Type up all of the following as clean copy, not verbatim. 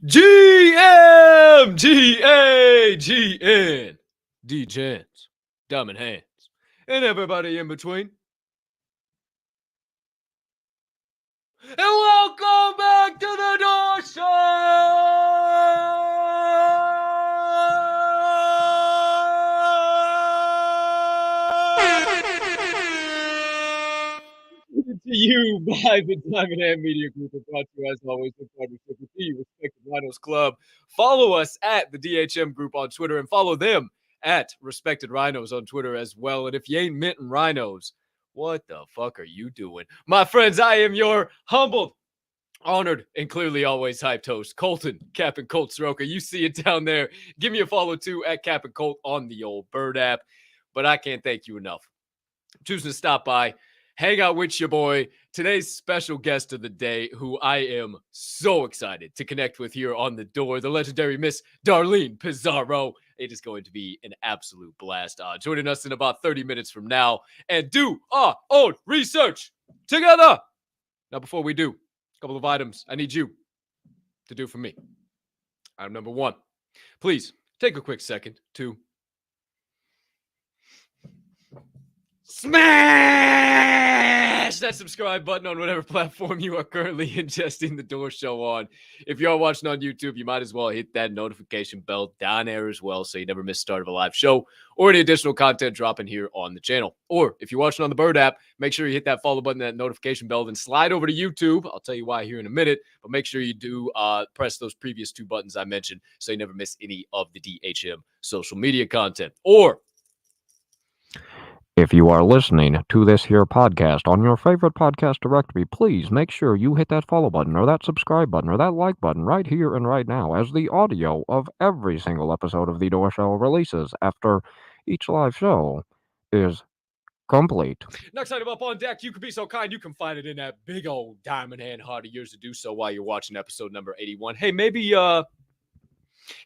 GMGAGN, Degens, Diamond Hands, and everybody in between. And welcome back to the Door Show! To you by the Diamond Hand Media Group, and brought to you as always in partnership with the Respected Rhinos Club. Follow us at the DHM Group on Twitter and follow them at Respected Rhinos on Twitter as well. And if you ain't minting rhinos, what the fuck are you doing? My friends, I am your humbled, honored, and clearly always hyped host, Colton, Cap and Colt Stroker. You see it down there. Give me a follow too at Cap and Colt on the old Bird app. But I can't thank you enough. Choosing to stop by, hang out with your boy, today's special guest of the day, who I am so excited to connect with here on the door, the legendary Miss Darlene Pizarro. It is going to be an absolute blast. Joining us in about 30 minutes from now and do our own research together. Now, before we do, a couple of items I need you to do for me. Item number one, please take a quick second to smash that subscribe button on whatever platform you are currently ingesting the Door Show on. If you are watching on YouTube, you might as well hit that notification bell down there as well so you never miss the start of a live show or any additional content dropping here on the channel. Or if you're watching on the Bird app, make sure you hit that follow button, that notification bell, then slide over to YouTube. I'll tell you why here in a minute, but make sure you do press those previous two buttons I mentioned so you never miss any of the DHM social media content. Or if you are listening to this here podcast on your favorite podcast directory, please make sure you hit that follow button or that subscribe button or that like button right here and right now as the audio of every single episode of The Door Show releases after each live show is complete. Next item up on deck, you could be so kind, you can find it in that big old diamond hand heart of yours to do so while you're watching episode number 81. Hey, maybe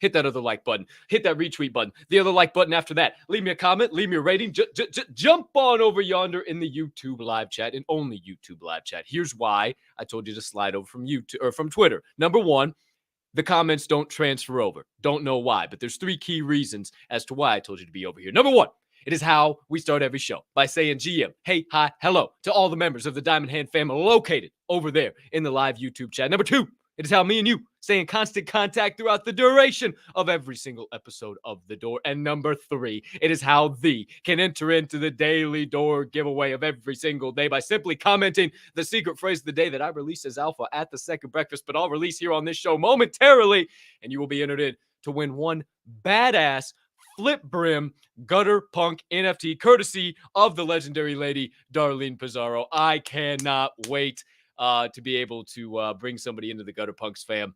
hit that other like button, hit that retweet button, the other like button after that. Leave me a comment, leave me a rating. Jump on over yonder in the YouTube live chat and only YouTube live chat. Here's why I told you to slide over from YouTube or from Twitter. Number one, the comments don't transfer over. Don't know why, but there's three key reasons as to why I told you to be over here. Number one, it is how we start every show by saying GM, hey, hi, hello to all the members of the Diamond Hand family located over there in the live YouTube chat. Number two, it is how me and you stay in constant contact throughout the duration of every single episode of The Door. And number three, it is how thee can enter into the daily Door giveaway of every single day by simply commenting the secret phrase of the day that I release as alpha at the second breakfast, but I'll release here on this show momentarily, and you will be entered in to win one badass flip brim Gutter Punk NFT courtesy of the legendary lady Darlene Pizarro. I cannot wait to be able to bring somebody into the Gutter Punks fam.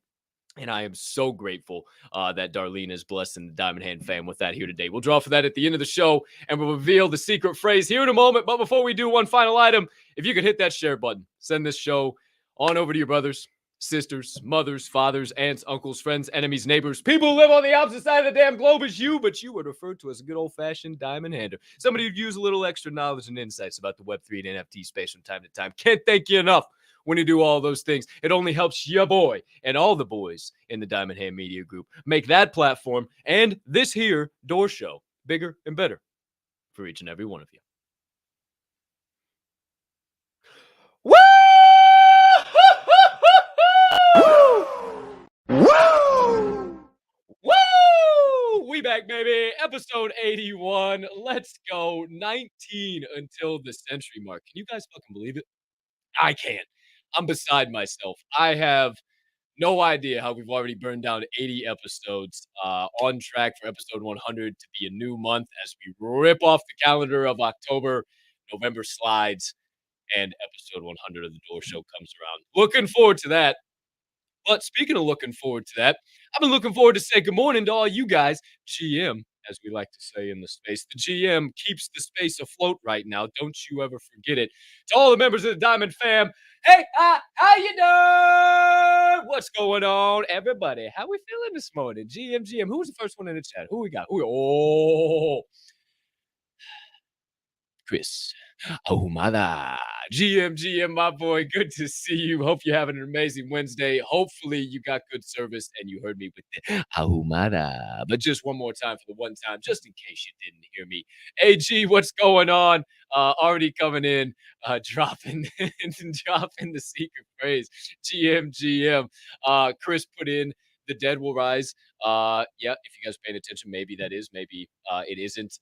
And I am so grateful that Darlene is blessed in the Diamond Hand fam with that here today. We'll draw for that at the end of the show, and we'll reveal the secret phrase here in a moment. But before we do, one final item. If you could hit that share button, send this show on over to your brothers, sisters, mothers, fathers, aunts, uncles, friends, enemies, neighbors, people who live on the opposite side of the damn globe as you, but you are referred to as a good old-fashioned diamond hander. Somebody who'd use a little extra knowledge and insights about the Web3 and NFT space from time to time. Can't thank you enough when you do all those things. It only helps your boy and all the boys in the Diamond Hand Media Group make that platform and this here Door Show bigger and better for each and every one of you. Woo! Woo! Woo! We back, baby. Episode 81. Let's go. 19 until the century mark. Can you guys fucking believe it? I can't. I'm beside myself. I have no idea how we've already burned down 80 episodes, on track for episode 100 to be a new month as we rip off the calendar of October. November slides, and episode 100 of the Door Show comes around. Looking forward to that. But speaking of looking forward to that, I've been looking forward to say good morning to all you guys. GM, as we like to say in the space. The GM keeps the space afloat right now. Don't you ever forget it. To all the members of the Diamond fam, hey, how you doing? What's going on, everybody? How we feeling this morning? GM, who was the first one in the chat? Who we got? Oh, Chris. Ahumada. GM, my boy, good to see you. Hope you're having an amazing Wednesday. Hopefully, you got good service and you heard me with the Ahumada. But just one more time for the one time, just in case you didn't hear me. AG, what's going on? Already coming in, dropping, dropping the secret phrase. GM. Chris put in the dead will rise. Yeah, if you guys are paying attention, maybe that is, maybe it isn't.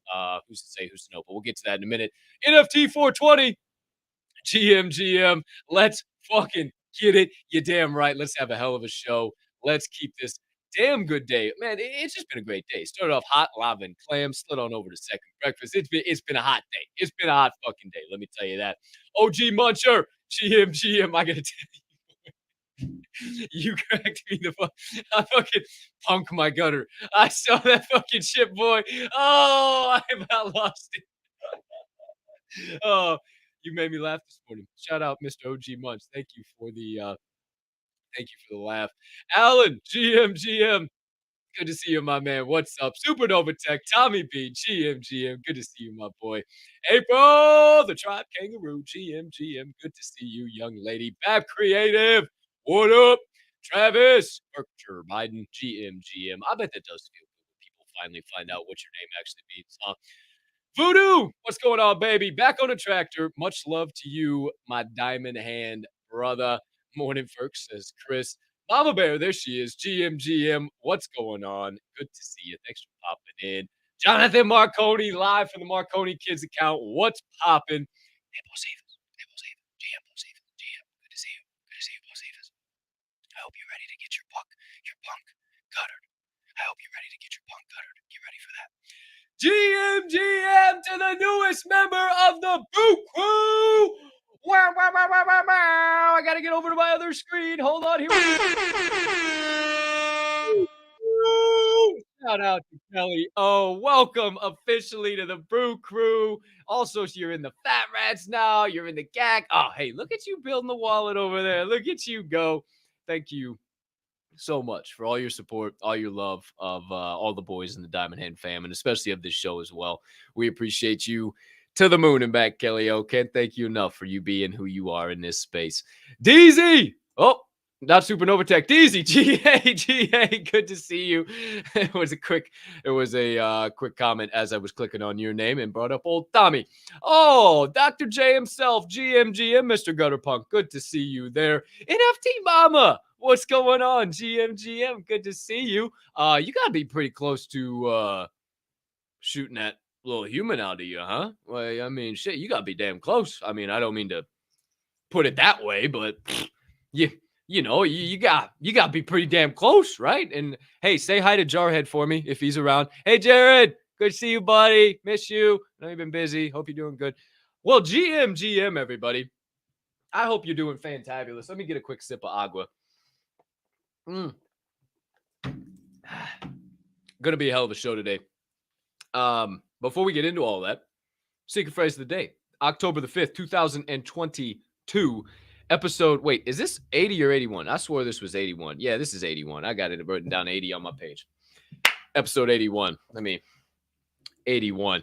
Who's to say, who's to know? But we'll get to that in a minute. NFT 420, GM. Let's fucking get it. You're damn right. Let's have a hell of a show. Let's keep this damn good day. Man, it's just been a great day. Started off hot, lava, and clams, slid on over to second breakfast. It's been a hot day. It's been a hot fucking day. Let me tell you that. OG Muncher, GM. I gotta tell you. You cracked me the fuck. I fucking punk my gutter. I saw that fucking shit, boy. Oh, I about lost it. Oh, you made me laugh this morning. Shout out, Mr. OG Munch. Thank you for the laugh. Alan, GM. Good to see you, my man. What's up? Supernova Tech, Tommy B, GM. Good to see you, my boy. April, the Tribe Kangaroo, GM. Good to see you, young lady. Bab Creative, what up? Travis, Berkshire Biden, GM. I bet that does feel good when people finally find out what your name actually means, huh? Voodoo, what's going on, baby? Back on the tractor. Much love to you, my diamond hand brother. Morning, Ferk, says Chris. Mama Bear, there she is. GM, what's going on? Good to see you. Thanks for popping in. Jonathan Marconi, live from the Marconi Kids account. What's popping? Hey, Bocephus. GM, Bocephus. GM, good to see you. Good to see you, Bocephus. I hope you're ready to get your punk guttered. I hope you're ready to get your punk guttered. Get ready for that. GM to the newest member of the Boot Crew. Wow. I gotta get over to my other screen. Hold on here. Shout out to Kelly. Oh, welcome officially to the Brew Crew. Also, you're in the Fat Rats now. You're in the GAC. Oh, hey, look at you building the wallet over there. Look at you go. Thank you so much for all your support, all your love of all the boys in the Diamond Hand fam, and especially of this show as well. We appreciate you to the moon and back, Kelly O. Can't thank you enough for you being who you are in this space. DZ! Oh, not Supernova Tech. DZ, GA, good to see you. It was a quick comment as I was clicking on your name and brought up old Tommy. Oh, Dr. J himself, GM, Mr. Gutter Punk. Good to see you there. NFT Mama, what's going on? GM, good to see you. You gotta be pretty close to shooting that little human out of you, huh? Well, I mean, shit, you gotta be damn close. I mean, I don't mean to put it that way, but you know, you got to be pretty damn close, right? And hey, say hi to Jarhead for me if he's around. Hey, Jared, good to see you, buddy. Miss you. I know you've been busy. Hope you're doing good. Well, GM, everybody. I hope you're doing fantabulous. Let me get a quick sip of agua. Gonna be a hell of a show today. Before we get into all that, secret phrase of the day, October the 5th, 2022. Episode, wait, is this 80 or 81? I swore this was 81. Yeah, this is 81. I got it written down 80 on my page. Episode 81. 81.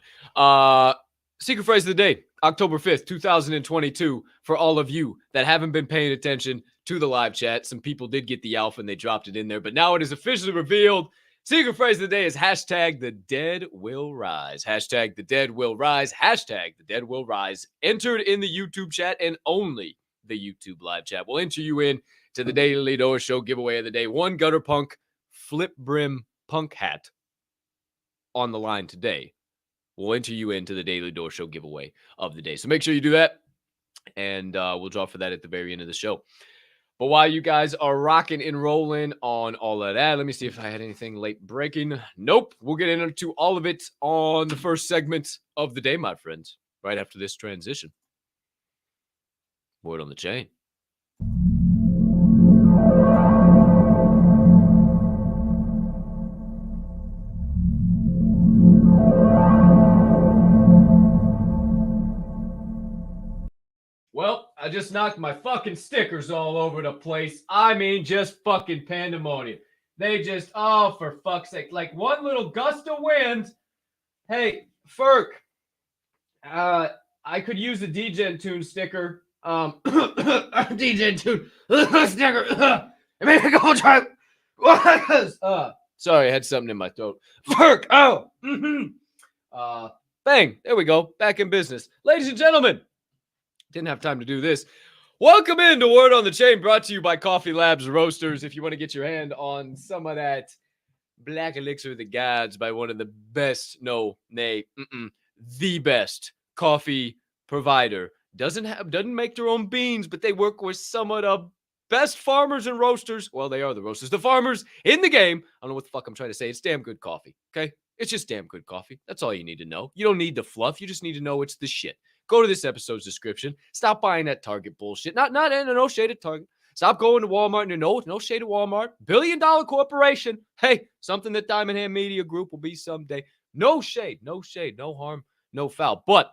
Secret phrase of the day, October 5th, 2022. For all of you that haven't been paying attention to the live chat, some people did get the alpha and they dropped it in there, but now it is officially revealed. Secret phrase of the day is hashtag the dead will rise. Hashtag the dead will rise. Hashtag the dead will rise. Entered in the YouTube chat and only the YouTube live chat. We'll enter you in to the Daily Door Show giveaway of the day. One Gutter Punk flip brim punk hat on the line today. We'll enter you into the Daily Door Show giveaway of the day. So make sure you do that, and we'll draw for that at the very end of the show. But while you guys are rocking and rolling on all of that, let me see if I had anything late breaking. Nope. We'll get into all of it on the first segment of the day, my friends, right after this transition. Word on the chain. Well, I just knocked my fucking stickers all over the place. I mean, just fucking pandemonium. They just, oh, for fuck's sake. Like one little gust of wind. Hey, Ferk, I could use a DGen Tune sticker. DGen Tune sticker. Maybe go try. Sorry, I had something in my throat. Fuck. Oh. Bang. There we go. Back in business. Ladies and gentlemen, didn't have time to do this. Welcome into Word on the Chain, brought to you by Coffee Labs Roasters. If you want to get your hand on some of that Black Elixir of the Gods by one of the best, the best coffee provider. Doesn't make their own beans, but they work with some of the best farmers and roasters. Well, they are the roasters, the farmers in the game. I don't know what the fuck I'm trying to say. It's damn good coffee, okay? It's just damn good coffee. That's all you need to know. You don't need the fluff. You just need to know it's the shit. Go to this episode's description. Stop buying that Target bullshit. No shade at Target. Stop going to Walmart. No shade at Walmart. $1 billion corporation. Hey, something that Diamond Hand Media Group will be someday. No shade, no harm, no foul. But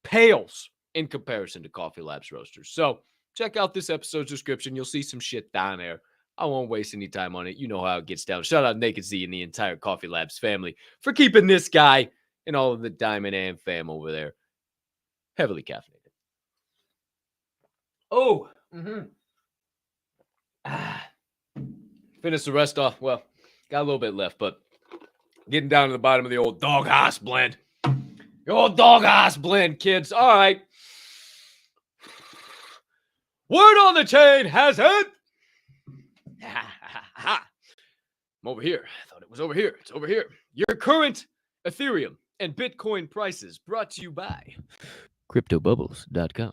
pales in comparison to Coffee Labs Roasters. So check out this episode's description. You'll see some shit down there. I won't waste any time on it. You know how it gets down. Shout out Naked Z and the entire Coffee Labs family for keeping this guy and all of the Diamond Hand fam over there heavily caffeinated. Oh, finish the rest off. Well, got a little bit left, but getting down to the bottom of the old dog ass blend. The old dog ass blend, kids. All right. Word on the Chain has it. I'm over here. I thought it was over here. It's over here. Your current Ethereum and Bitcoin prices brought to you by CryptoBubbles.com.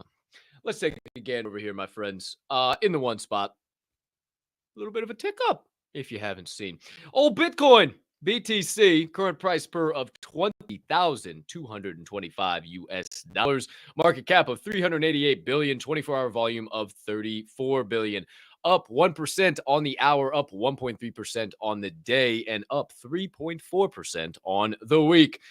Let's take a gander over here, my friends. In the one spot, a little bit of a tick up, if you haven't seen. Old Bitcoin, BTC, current price per of $20,225 US. Market cap of 388 billion, 24-hour volume of 34 billion. Up 1% on the hour, up 1.3% on the day, and up 3.4% on the week.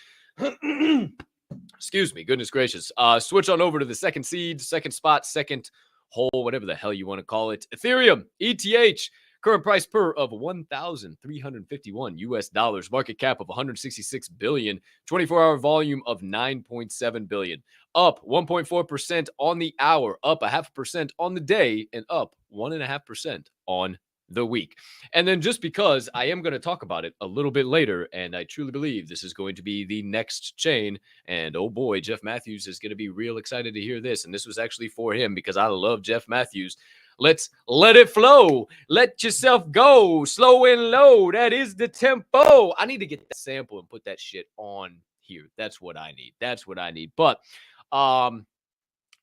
Excuse me, goodness gracious. Switch on over to the second seed, second spot, second hole, whatever the hell you want to call it. Ethereum, ETH, current price per of $1,351 US. Market cap of 166 billion, 24-hour volume of 9.7 billion. Up 1.4% on the hour, up 0.5% on the day, and up 1.5% on the week. And then just because I am going to talk about it a little bit later, and I truly believe this is going to be the next chain, and oh boy, Jeff Matthews is going to be real excited to hear this, and this was actually for him because I love Jeff Matthews. Let's let it flow. Let yourself go. Slow and low. That is the tempo. I need to get that sample and put that shit on here. That's what I need. But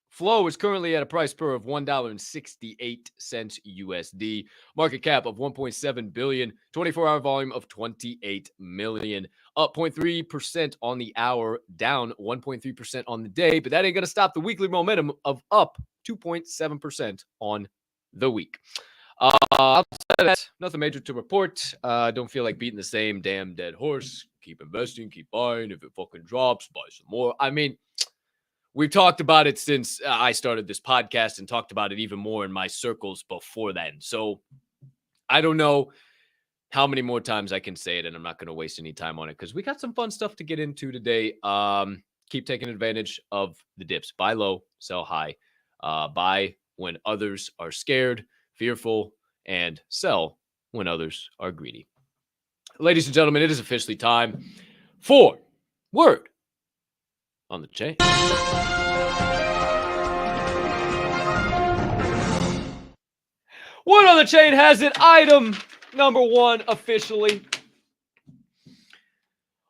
Flow is currently at a price per of $1.68 USD. Market cap of 1.7 billion. 24-hour volume of 28 million. Up 0.3% on the hour, down 1.3% on the day. But that ain't going to stop the weekly momentum of up 2.7% on the week. Outside of that, nothing major to report. Don't feel like beating the same damn dead horse. Keep investing, keep buying. If it fucking drops, buy some more. I mean, we've talked about it since I started this podcast and talked about it even more in my circles before then. So I don't know how many more times I can say it, and I'm not going to waste any time on it because we got some fun stuff to get into today. Keep taking advantage of the dips. Buy low, sell high. Buy when others are scared, fearful, and sell when others are greedy. Ladies and gentlemen, it is officially time for Word on the Chain. Word on the Chain has it. Item number one officially.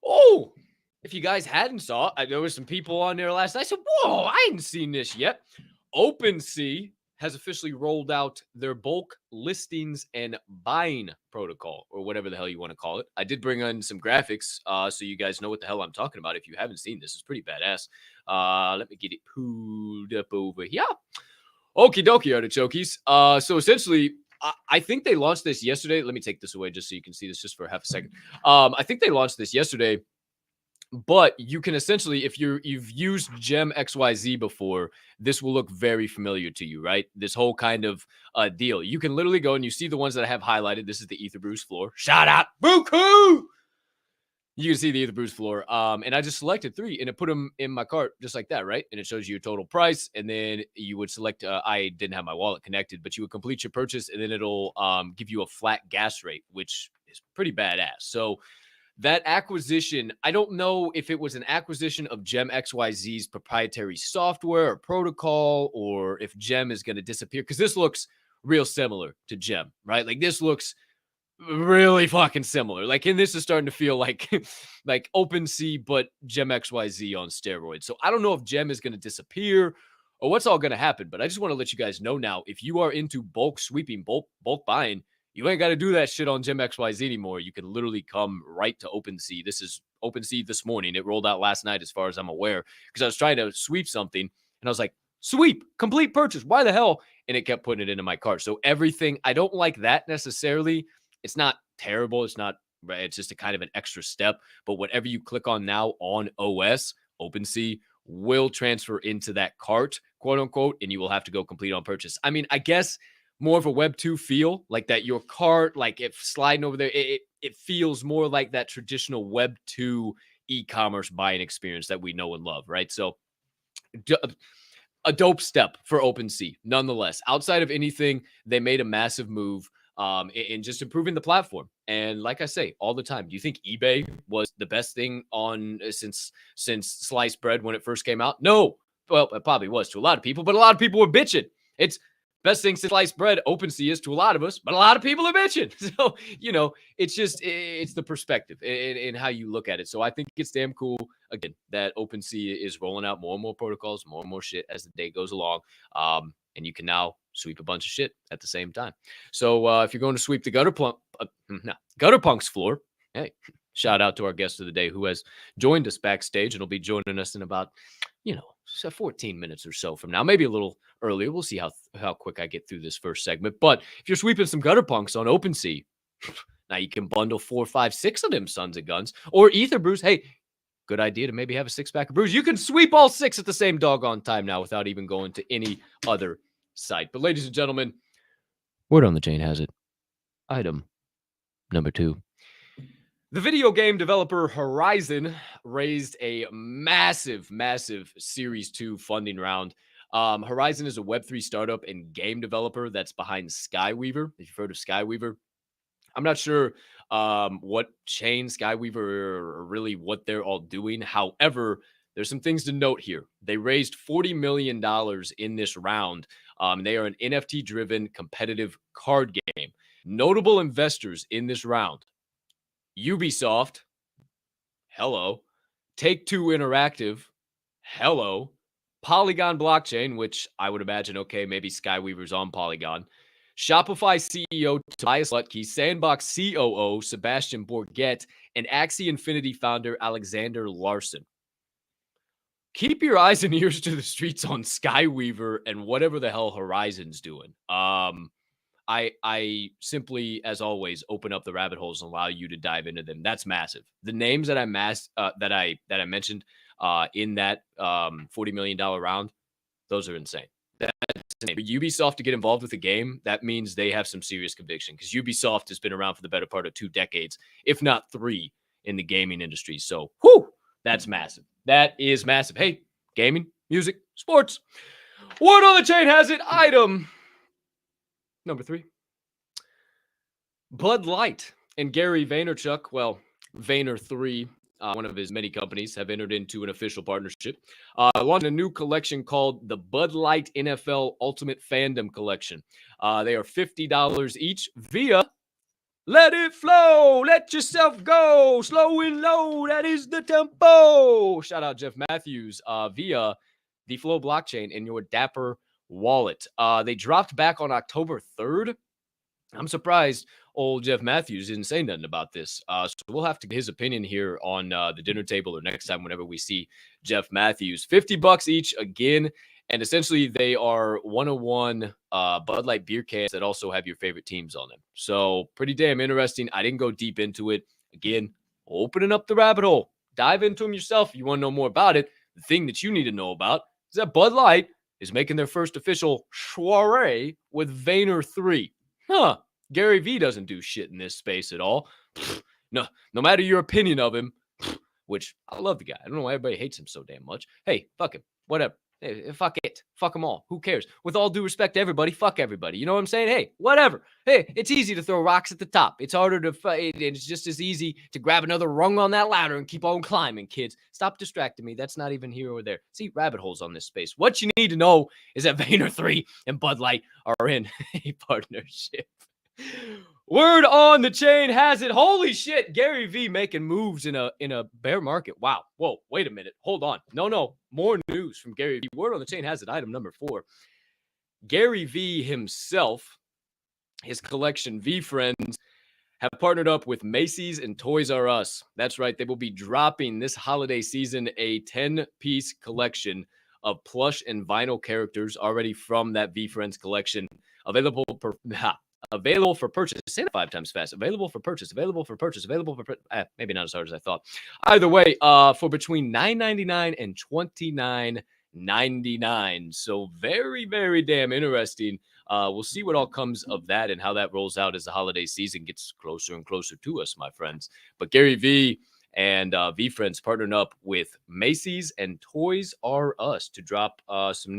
Oh, if you guys hadn't saw it, there was some people on there last night. I said, whoa, I hadn't seen this yet. OpenSea has officially rolled out their bulk listings and buying protocol, or whatever the hell you want to call it. I did bring in some graphics so you guys know what the hell I'm talking about. If you haven't seen this, it's pretty badass. Let me get it pulled up over here. Okie dokie, artichokes. So essentially, I think they launched this yesterday. Let me take this away just so you can see this just for half a second. I think they launched this yesterday. But you can essentially, if you've used Gem XYZ before, this will look very familiar to you, right? This whole kind of deal. You can literally go and you see the ones that I have highlighted. This is the Ether Bruce floor. Shout out, Buku! You can see the Ether Brews floor. And I just selected 3 and it put them in my cart just like that, right? And it shows you your total price. And then you would select, I didn't have my wallet connected, but you would complete your purchase and then it'll give you a flat gas rate, which is pretty badass. So that acquisition, I don't know if it was an acquisition of Gem XYZ's proprietary software or protocol, or if Gem is going to disappear, because this looks real similar to Gem, right? Like this looks really fucking similar. Like, and this is starting to feel like like OpenSea, but Gem XYZ on steroids. So I don't know if Gem is going to disappear or what's all going to happen, but I just want to let you guys know now, if you are into bulk sweeping, bulk buying, you ain't got to do that shit on Gem XYZ anymore. You can literally come right to OpenSea. This is OpenSea this morning. It rolled out last night as far as I'm aware, because I was trying to sweep something and I was like, sweep, complete purchase. Why the hell? And it kept putting it into my cart. So everything, I don't like that necessarily. It's not terrible. It's not, right? It's just a kind of an extra step. But whatever you click on now on OS, OpenSea will transfer into that cart, quote unquote, and you will have to go complete on purchase. I mean, I guess more of a Web 2 feel, like that your cart, like if sliding over there, it feels more like that traditional Web 2 e-commerce buying experience that we know and love, right? So a dope step for OpenSea, nonetheless. Outside of anything, they made a massive move in just improving the platform. And like I say all the time, do you think eBay was the best thing on since sliced bread when it first came out? No. Well, it probably was to a lot of people, but a lot of people were bitching. It's best thing since sliced bread, OpenSea is to a lot of us, but a lot of people are bitching. So, it's just, it's the perspective and how you look at it. So I think it's damn cool, again, that OpenSea is rolling out more and more protocols, more and more shit as the day goes along. And you can now sweep a bunch of shit at the same time. So if you're going to sweep the Gutter Punks floor, hey, shout out to our guest of the day who has joined us backstage and will be joining us in about, 14 minutes or so from now, maybe a little earlier. We'll see how quick I get through this first segment. But if you're sweeping some Gutter Punks on OpenSea, now you can bundle 4, 5, 6 of them sons of guns, or Ether Brews. Hey, good idea to maybe have a 6-pack of brews. You can sweep all 6 at the same doggone time now without even going to any other site. But ladies and gentlemen, word on the chain has it. Item number 2. The video game developer Horizon raised a massive Series 2 funding round. Horizon is a Web3 startup and game developer that's behind Skyweaver. If you've heard of Skyweaver, I'm not sure what chain Skyweaver or really what they're all doing. However, there's some things to note here. They raised $40 million in this round. They are an NFT-driven competitive card game. Notable investors in this round: Ubisoft, hello. Take-Two Interactive, hello. Polygon Blockchain, which I would imagine, okay, maybe Skyweaver's on Polygon. Shopify CEO Tobias Lutke, Sandbox COO Sebastian Bourget, and Axie Infinity founder Alexander Larson. Keep your eyes and ears to the streets on Skyweaver and whatever the hell Horizon's doing. I simply, as always, open up the rabbit holes and allow you to dive into them. That's massive. The names that I mentioned in that $40 million round, those are insane. That's insane. For Ubisoft to get involved with the game, that means they have some serious conviction, because Ubisoft has been around for the better part of 2 decades, if not 3, in the gaming industry. So, that's massive. That is massive. Hey, gaming, music, sports. Word on the chain has it. Item number 3. Bud Light and Gary Vaynerchuk, well, Vayner3, one of his many companies, have entered into an official partnership, launching a new collection called the Bud Light NFL Ultimate Fandom Collection. They are $50 each via Let It Flow, Let Yourself Go, Slow and Low, that is the tempo. Shout out Jeff Matthews via the Flow blockchain in your Dapper wallet. They dropped back on October 3rd. I'm surprised old Jeff Matthews didn't say nothing about this. So we'll have to get his opinion here on the dinner table or next time whenever we see Jeff Matthews. $50 each again. And essentially they are 101 Bud Light beer cans that also have your favorite teams on them. So pretty damn interesting. I didn't go deep into it. Again, opening up the rabbit hole. Dive into them yourself if you want to know more about it. The thing that you need to know about is that Bud Light is making their first official soiree with Vayner3. Gary V doesn't do shit in this space at all. No matter your opinion of him, which I love the guy. I don't know why everybody hates him so damn much. Hey, fuck him. Whatever. Hey, fuck it. Fuck them all. Who cares? With all due respect to everybody, fuck everybody. You know what I'm saying? Hey, whatever. Hey, it's easy to throw rocks at the top. It's harder to fight. It's just as easy to grab another rung on that ladder and keep on climbing, kids. Stop distracting me. That's not even here or there. See, rabbit holes on this space. What you need to know is that Vayner 3 and Bud Light are in a partnership. Word on the chain has it. Holy shit, Gary V making moves in a bear market. Wow. Whoa, wait a minute. Hold on. No. More news from Gary V. Word on the chain has it. Item number 4. Gary V himself, his collection V Friends, have partnered up with Macy's and Toys R Us. That's right. They will be dropping this holiday season a 10-piece collection of plush and vinyl characters already from that V Friends collection. Available for purchase. Say it 5 times fast. Available for purchase. Maybe not as hard as I thought. Either way, for between $9.99 and $29.99. So very, very damn interesting. We'll see what all comes of that and how that rolls out as the holiday season gets closer and closer to us, my friends. But Gary V and V Friends partnered up with Macy's and Toys R Us to drop some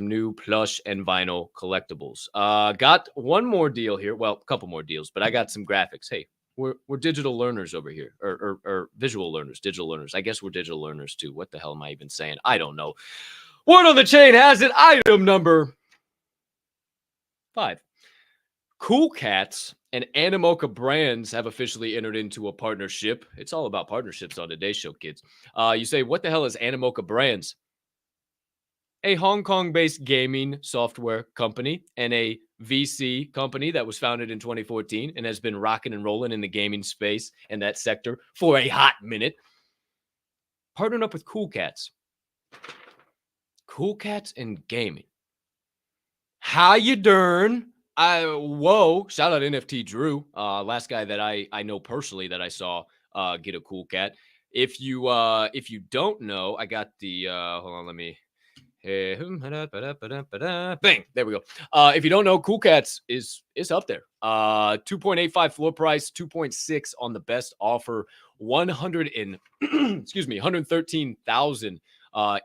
new plush and vinyl collectibles. Got one more deal here. Well, a couple more deals, but I got some graphics. Hey, we're digital learners over here, or visual learners, digital learners. I guess we're digital learners too. What the hell am I even saying? I don't know. Word on the chain has it. Item number 5. Cool Cats and Animoca Brands have officially entered into a partnership. It's all about partnerships on today's show, kids. You say, what the hell is Animoca Brands? A Hong Kong-based gaming software company and a VC company that was founded in 2014 and has been rocking and rolling in the gaming space and that sector for a hot minute. Partnered up with Cool Cats. Cool Cats and gaming. How you doing? Whoa! Shout out NFT Drew, last guy that I know personally that I saw get a Cool Cat. If you don't know, I got the hold on, let me. Bang! There we go. If you don't know, Cool Cats is up there. 2.85 floor price, 2.6 on the best offer, 113,000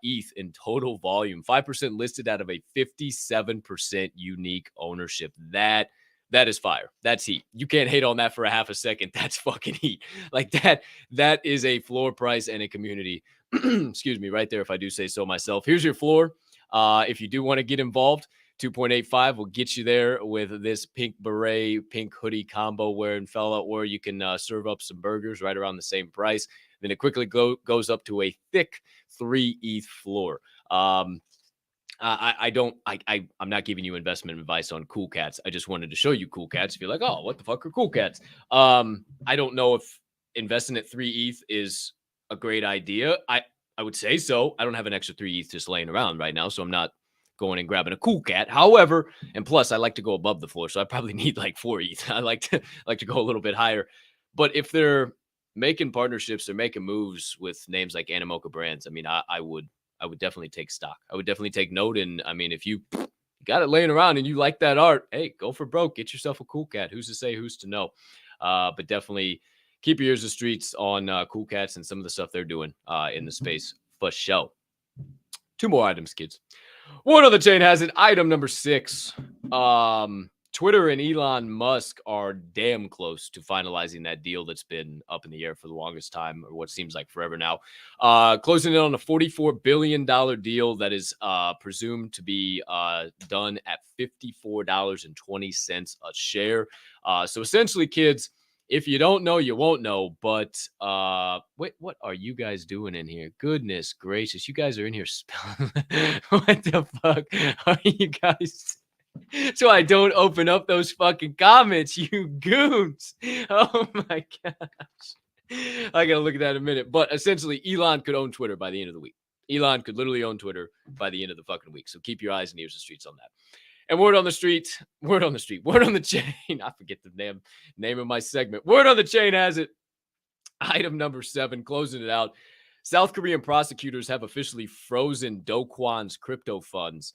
ETH in total volume, 5% listed out of a 57% unique ownership. That is fire. That's heat. You can't hate on that for a half a second. That's fucking heat. Like that is a floor price and a community. Excuse me, right there, if I do say so myself. Here's your floor. If you do want to get involved, 2.85 will get you there with this pink beret, pink hoodie combo wearing fella, or you can serve up some burgers right around the same price. Then it quickly goes up to a thick 3 ETH floor. I'm not giving you investment advice on Cool Cats. I just wanted to show you Cool Cats. If you're like, oh, what the fuck are Cool Cats? I don't know if investing at 3 ETH is a great idea. I would say so. I don't have an extra 3 ETH just laying around right now, so I'm not going and grabbing a Cool Cat. However, and plus I like to go above the floor, so I probably need like 4 ETH. I like to go a little bit higher. But if they're making partnerships, they're making moves with names like Animoca Brands, I mean, I would definitely take stock. I would definitely take note. And I mean, if you got it laying around and you like that art, hey, go for broke. Get yourself a Cool Cat. Who's to say, who's to know? But definitely keep your ears to the streets on Cool Cats and some of the stuff they're doing in the space for show. 2 more items, kids. One on the chain has it. Item number 6. Twitter and Elon Musk are damn close to finalizing that deal that's been up in the air for the longest time, or what seems like forever now. Closing in on a $44 billion deal that is presumed to be done at $54.20 a share. So essentially, kids, if you don't know, you won't know. But wait, what are you guys doing in here? Goodness gracious, you guys are in here spelling. What the fuck are you guys? So I don't open up those fucking comments, you goons. Oh my gosh. I gotta look at that in a minute. But essentially, Elon could own Twitter by the end of the week. Elon could literally own Twitter by the end of the fucking week. So keep your eyes and ears to the streets on that. And word on the chain. I forget the name of my segment. Word on the chain has it. Item number 7, closing it out. South Korean prosecutors have officially frozen Do Kwon's crypto funds.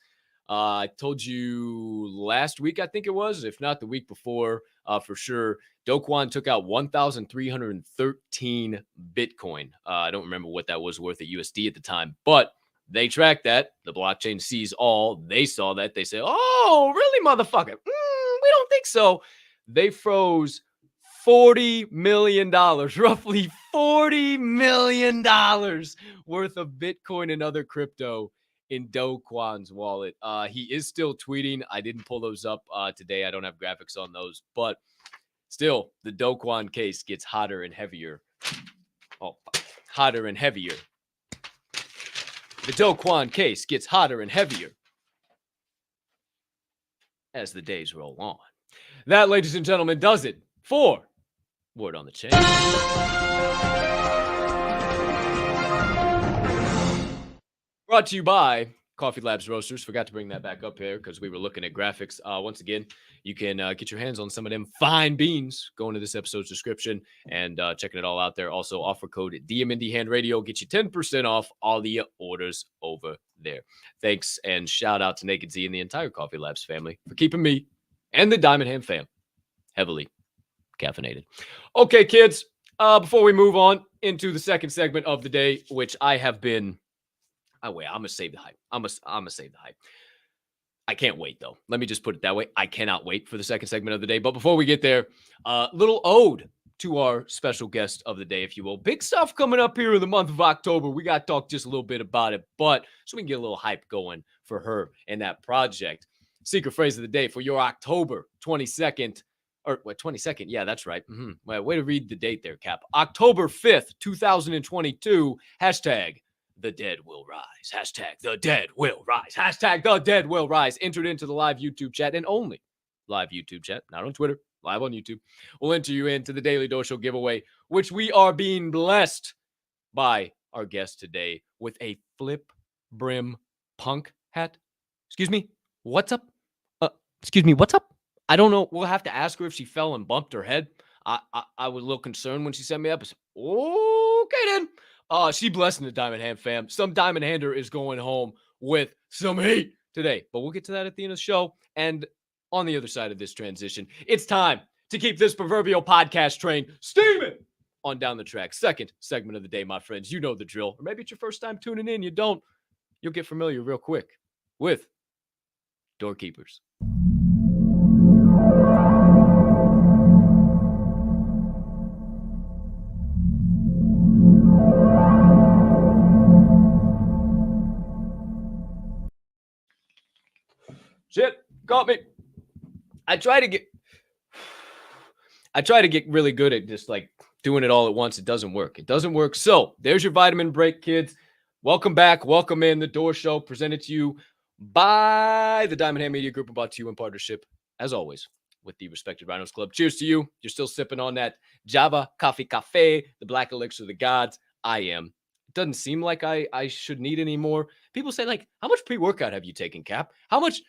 I told you last week, I think it was, if not the week before, for sure. Do Kwon took out 1,313 Bitcoin. I don't remember what that was worth at USD at the time, but they tracked that. The blockchain sees all. They saw that. They said, "Oh, really, motherfucker? We don't think so." They froze $40 million, roughly $40 million worth of Bitcoin and other crypto in Do Kwon's wallet. He is still tweeting. I didn't pull those up today. I don't have graphics on those, but still, the Do Kwon case gets hotter and heavier. Oh, hotter and heavier. The Do Kwon case gets hotter and heavier as the days roll on. That, ladies and gentlemen, does it for Word on the Chain. Brought to you by Coffee Labs Roasters. Forgot to bring that back up here because we were looking at graphics. Once again, you can get your hands on some of them fine beans. Go into this episode's description and checking it all out there. Also, offer code DMNDHandRadio. Get you 10% off all the orders over there. Thanks and shout out to Naked Z and the entire Coffee Labs family for keeping me and the Diamond Hand fam heavily caffeinated. Okay, kids, before we move on into the second segment of the day, which I have been... I'm going to save the hype. I'm going to save the hype. I can't wait, though. Let me just put it that way. I cannot wait for the second segment of the day. But before we get there, little ode to our special guest of the day, if you will. Big stuff coming up here in the month of October. We got to talk just a little bit about it, but so we can get a little hype going for her and that project. Secret phrase of the day for your October 22nd, or what, 22nd? Yeah, that's right. Well, way to read the date there, Cap. October 5th, 2022, hashtag the dead will rise. Hashtag the dead will rise. Hashtag the dead will rise. Entered into the live YouTube chat and only live YouTube chat, not on Twitter, live on YouTube. We'll enter you into the Daily Dose Show giveaway, which we are being blessed by our guest today with a flip brim punk hat. Excuse me, what's up? What's up? I don't know. We'll have to ask her if she fell and bumped her head. I was a little concerned when she sent me up. I said, okay, then. She blessing the Diamond Hand fam. Some Diamond Hander is going home with some heat today. But we'll get to that at the end of the show. And on the other side of this transition, it's time to keep this proverbial podcast train steaming on down the track. Second segment of the day, my friends. You know the drill. Or maybe it's your first time tuning in. You don't. You'll get familiar real quick with DOORkeepers. Shit, caught me. I try to get really good at just like doing it all at once. It doesn't work. So there's your vitamin break, kids. Welcome back. Welcome in the Door Show, presented to you by the Diamond Hand Media Group and brought to you in partnership, as always, with the respected Rhinos Club. Cheers to you. You're still sipping on that Java Coffee Cafe, the black elixir of the gods. I am. It doesn't seem like I should need any more. People say, like, how much pre-workout have you taken, Cap? How much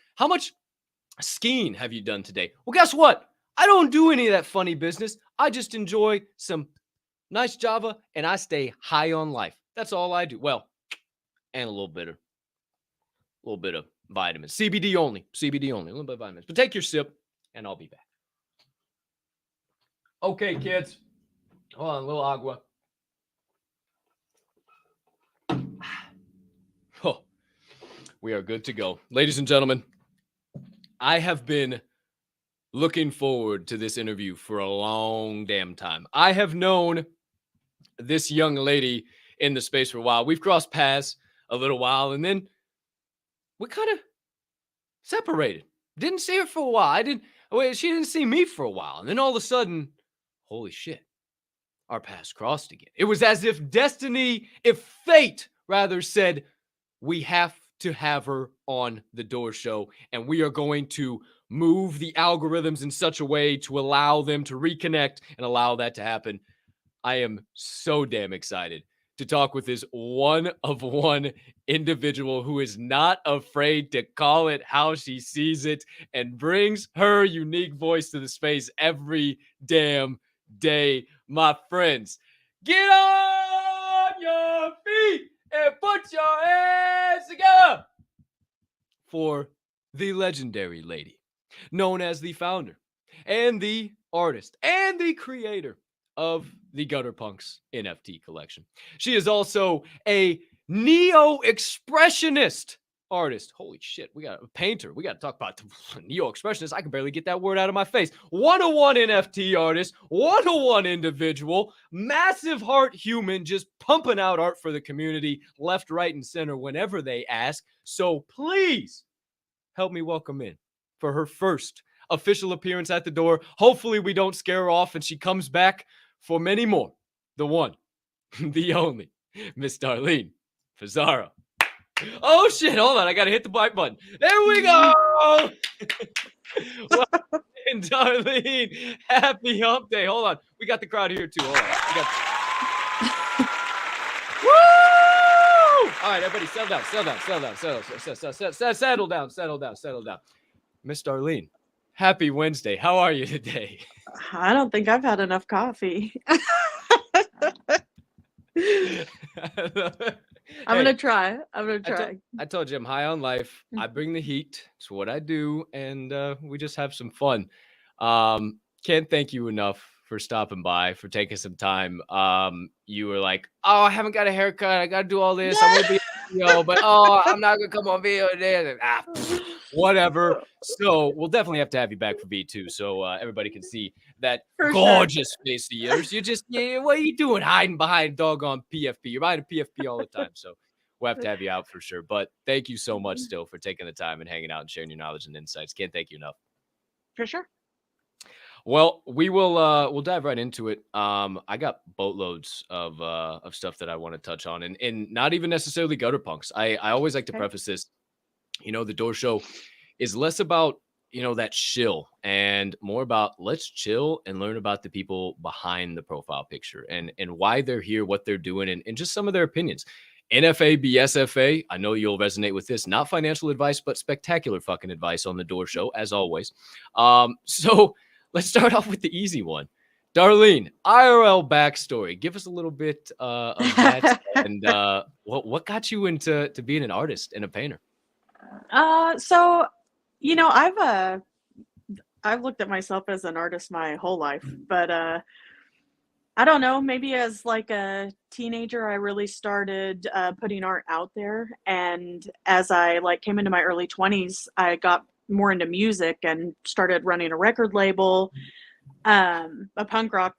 skiing have you done today? Well, guess what? I don't do any of that funny business. I just enjoy some nice Java, and I stay high on life. That's all I do. Well, and a little bit of vitamins. CBD only. A little bit of vitamins. But take your sip, and I'll be back. Okay, kids. Hold on, a little agua. Oh, we are good to go. Ladies and gentlemen, I have been looking forward to this interview for a long damn time. I have known this young lady in the space for a while. We've crossed paths a little while, and then we kind of separated. Didn't see her for a while. She didn't see me for a while. And then all of a sudden, holy shit, our paths crossed again. It was as if destiny, if fate rather, said, we have to have her on the Door Show, and we are going to move the algorithms in such a way to allow them to reconnect and allow that to happen. I am so damn excited to talk with this one-of-one individual who is not afraid to call it how she sees it and brings her unique voice to the space every damn day. My friends, get on your feet and put your hands together for the legendary lady, known as the founder and the artist and the creator of the Gutter Punks NFT Collection. She is also a neo-expressionist artist. Holy shit, we got a painter. We got to talk about neo-expressionist. I can barely get that word out of my face. 101 NFT artist, 101 individual, massive heart human, just pumping out art for the community, left, right, and center whenever they ask. So please help me welcome in for her first official appearance at the door. Hopefully we don't scare her off and she comes back for many more. The one, the only, Miss Darlene Pizarro. Oh shit, hold on, I gotta hit the mic button. There we go. Welcome, Darlene. Happy Hump Day. Hold on, we got the crowd here too. Hold on. Woo! All right, everybody, settle down. Miss Darlene, happy Wednesday. How are you today? I don't think I've had enough coffee. I'm gonna try. I told you I'm high on life. I bring the heat. It's what I do, and we just have some fun. Can't thank you enough for stopping by, for taking some time. You were like, "Oh, I haven't got a haircut. I got to do all this. I will be on video, but I'm not gonna come on video today." Whatever. So we'll definitely have to have you back for V2, so everybody can see that gorgeous face of yours. What are you doing hiding behind doggone PFP? You're behind a PFP all the time, so we'll have to have you out for sure. But thank you so much still for taking the time and hanging out and sharing your knowledge and insights. Can't thank you enough. For sure. Well, we'll dive right into it. I got boatloads of stuff that I want to touch on, and not even necessarily Gutter Punks. I always like to preface this. The Door Show is less about, that shill and more about let's chill and learn about the people behind the profile picture and why they're here, what they're doing, and just some of their opinions. NFA, BSFA, I know you'll resonate with this. Not financial advice, but spectacular fucking advice on the Door Show, as always. So let's start off with the easy one. Darlene, IRL backstory. Give us a little bit of that and what got you into being an artist and a painter? So, I've looked at myself as an artist my whole life, but I don't know, maybe as like a teenager, I really started putting art out there. And as I came into my early 20s, I got more into music and started running a record label, a punk rock,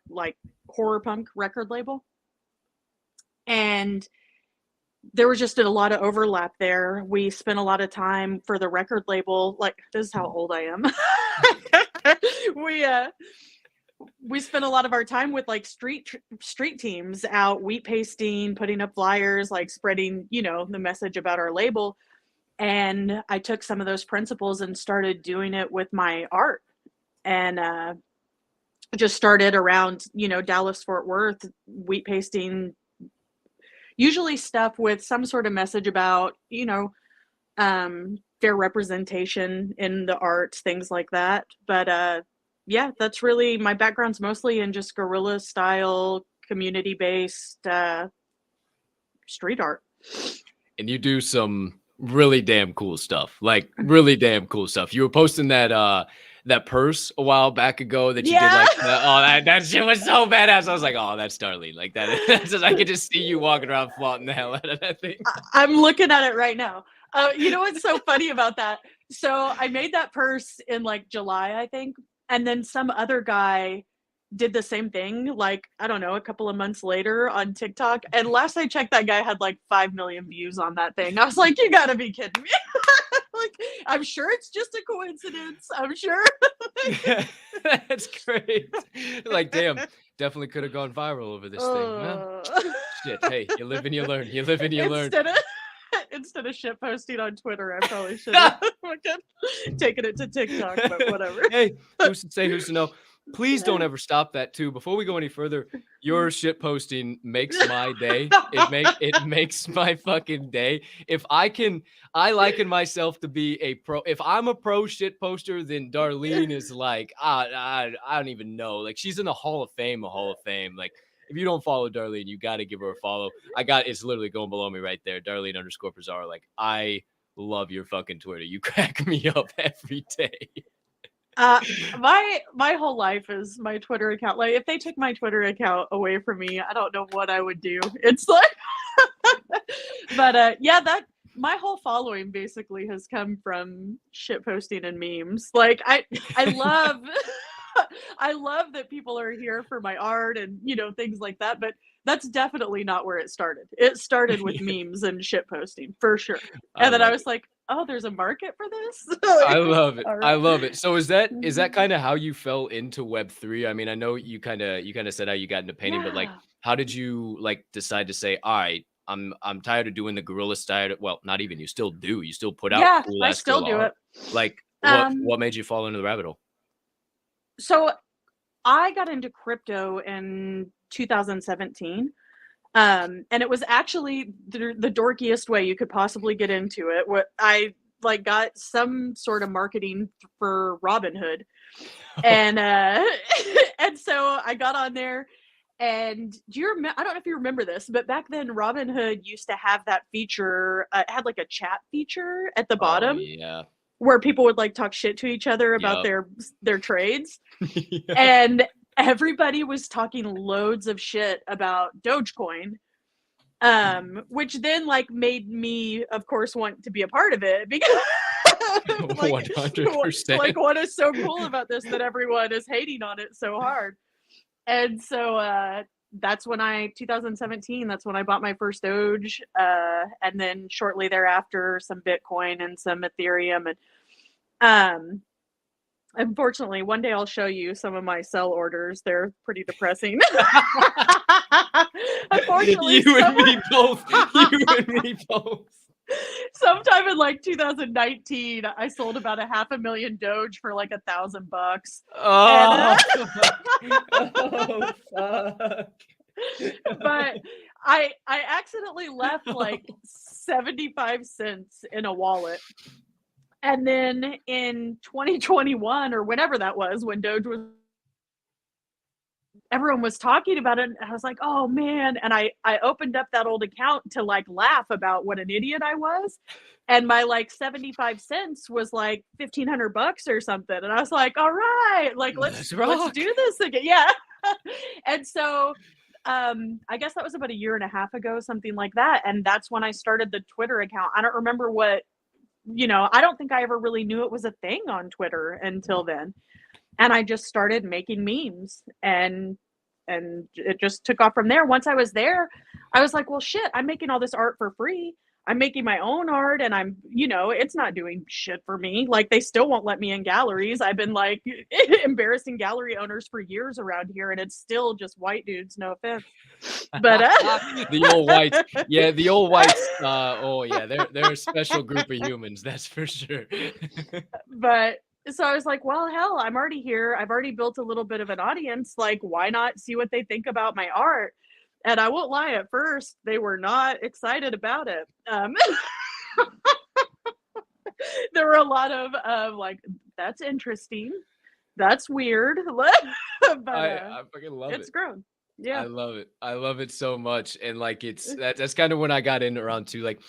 horror punk record label. And there was just a lot of overlap there. We spent a lot of time for the record label. This is how old I am. We spent a lot of our time with street teams out wheat pasting, putting up flyers, spreading, the message about our label. And I took some of those principles and started doing it with my art. And just started around, Dallas, Fort Worth, wheat pasting, usually stuff with some sort of message about, fair representation in the arts, things like that. But yeah, that's really my background's mostly in just guerrilla style, community-based street art. And you do some really damn cool stuff. Really damn cool stuff. You were posting that purse a while back ago that you did that shit was so badass. I was like, oh, that's Darlene. I could just see you walking around flaunting the hell out of that thing. I'm looking at it right now. You know what's so funny about that? So I made that purse in July, I think. And then some other guy did the same thing, I don't know, a couple of months later on TikTok. And last I checked, that guy had 5 million views on that thing. I was like, you gotta be kidding me. I'm sure it's just a coincidence. I'm sure. That's great. Damn, definitely could have gone viral over this thing. Well, shit, hey, you live and you learn. You live and you learn. Instead of shit posting on Twitter, I probably should have taken it to TikTok, but whatever. Hey, who's to say, who's to know? Please don't ever stop that too. Before we go any further, your shit posting makes my day. It makes my fucking day. I liken myself to be a pro. If I'm a pro shit poster, then Darlene is I don't even know. She's in the Hall of Fame. If you don't follow Darlene, you got to give her a follow. It's literally going below me right there. Darlene _Pizarro. I love your fucking Twitter. You crack me up every day. My whole life is my Twitter account. Like, if they took my Twitter account away from me, I don't know what I would do. It's like, but yeah, that my whole following basically has come from shit posting and memes. Like, I love, I love that people are here for my art and things like that. But that's definitely not where it started. It started with memes and shit posting for sure. And then I was like, oh, there's a market for this. I love it. All I right. love it. So is that kind of how you fell into Web3? I mean, I know you kind of said how you got into painting, but like, Yeah. how did you like decide to say, all right, I'm tired of doing the guerrilla style? Well, not even. You still do. You still put out Yeah, cool I ass still guerrilla do art. it. Like, Um, what made you fall into the rabbit hole? So I got into crypto in 2017. And it was actually the dorkiest way you could possibly get into it. What I like got some sort of marketing for Robinhood, and and so I got on there. And do you remember? I don't know if you remember this, but back then Robinhood used to have that feature. It had like a chat feature at the Oh bottom yeah. where people would like talk shit to each other about Yep. their trades. Yeah. And everybody was talking loads of shit about Dogecoin, which then like made me, of course, want to be a part of it because like, 100%. like what is so cool about this that everyone is hating on it so hard. And so that's when 2017, that's when I bought my first Doge, and then shortly thereafter some Bitcoin and some Ethereum. And unfortunately, one day I'll show you some of my sell orders. They're pretty depressing. Unfortunately, You and me both. You and me both. Sometime in like 2019, I sold about 500,000 Doge for like $1,000. Oh, oh fuck. But I accidentally left like 75 cents in a wallet. And then in 2021 or whenever that was, when Doge was, everyone was talking about it, and I was like, oh man. And I opened up that old account to like laugh about what an idiot I was. And my like 75 cents was like $1,500 or something. And I was like, all right, like let's do this again. Yeah. And so I guess that was about a year and a half ago, something like that. And that's when I started the Twitter account. I don't remember what, I don't think I ever really knew it was a thing on Twitter until then. And I just started making memes, and it just took off from there. Once I was there, I was like, well, shit, I'm making all this art for free. I'm making my own art, and I'm, it's not doing shit for me. Like, they still won't let me in galleries. I've been like embarrassing gallery owners for years around here, and it's still just white dudes, no offense. But the old whites. Yeah, the old whites. Oh yeah, they're a special group of humans, that's for sure. But so I was like, well, hell, I'm already here. I've already built a little bit of an audience. Like, why not see what they think about my art? And I won't lie, at first, they were not excited about it. There were a lot of like, that's interesting. That's weird. But I fucking love it. It's grown. Yeah. I love it. I love it so much. And like, that's kind of when I got in around too, like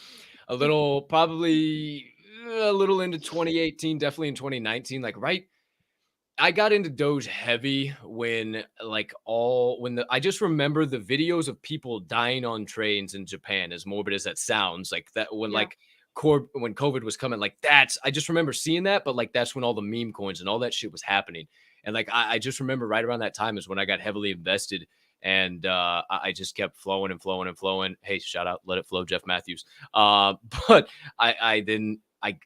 probably a little into 2018, definitely in 2019, like I got into Doge heavy when I just remember the videos of people dying on trains in Japan, as morbid as that sounds, like that when when COVID was coming, like I just remember seeing that, but like that's when all the meme coins and all that shit was happening. And like I just remember right around that time is when I got heavily invested, and I just kept flowing and flowing and flowing. Hey, shout out, let it flow, Jeff Matthews. But I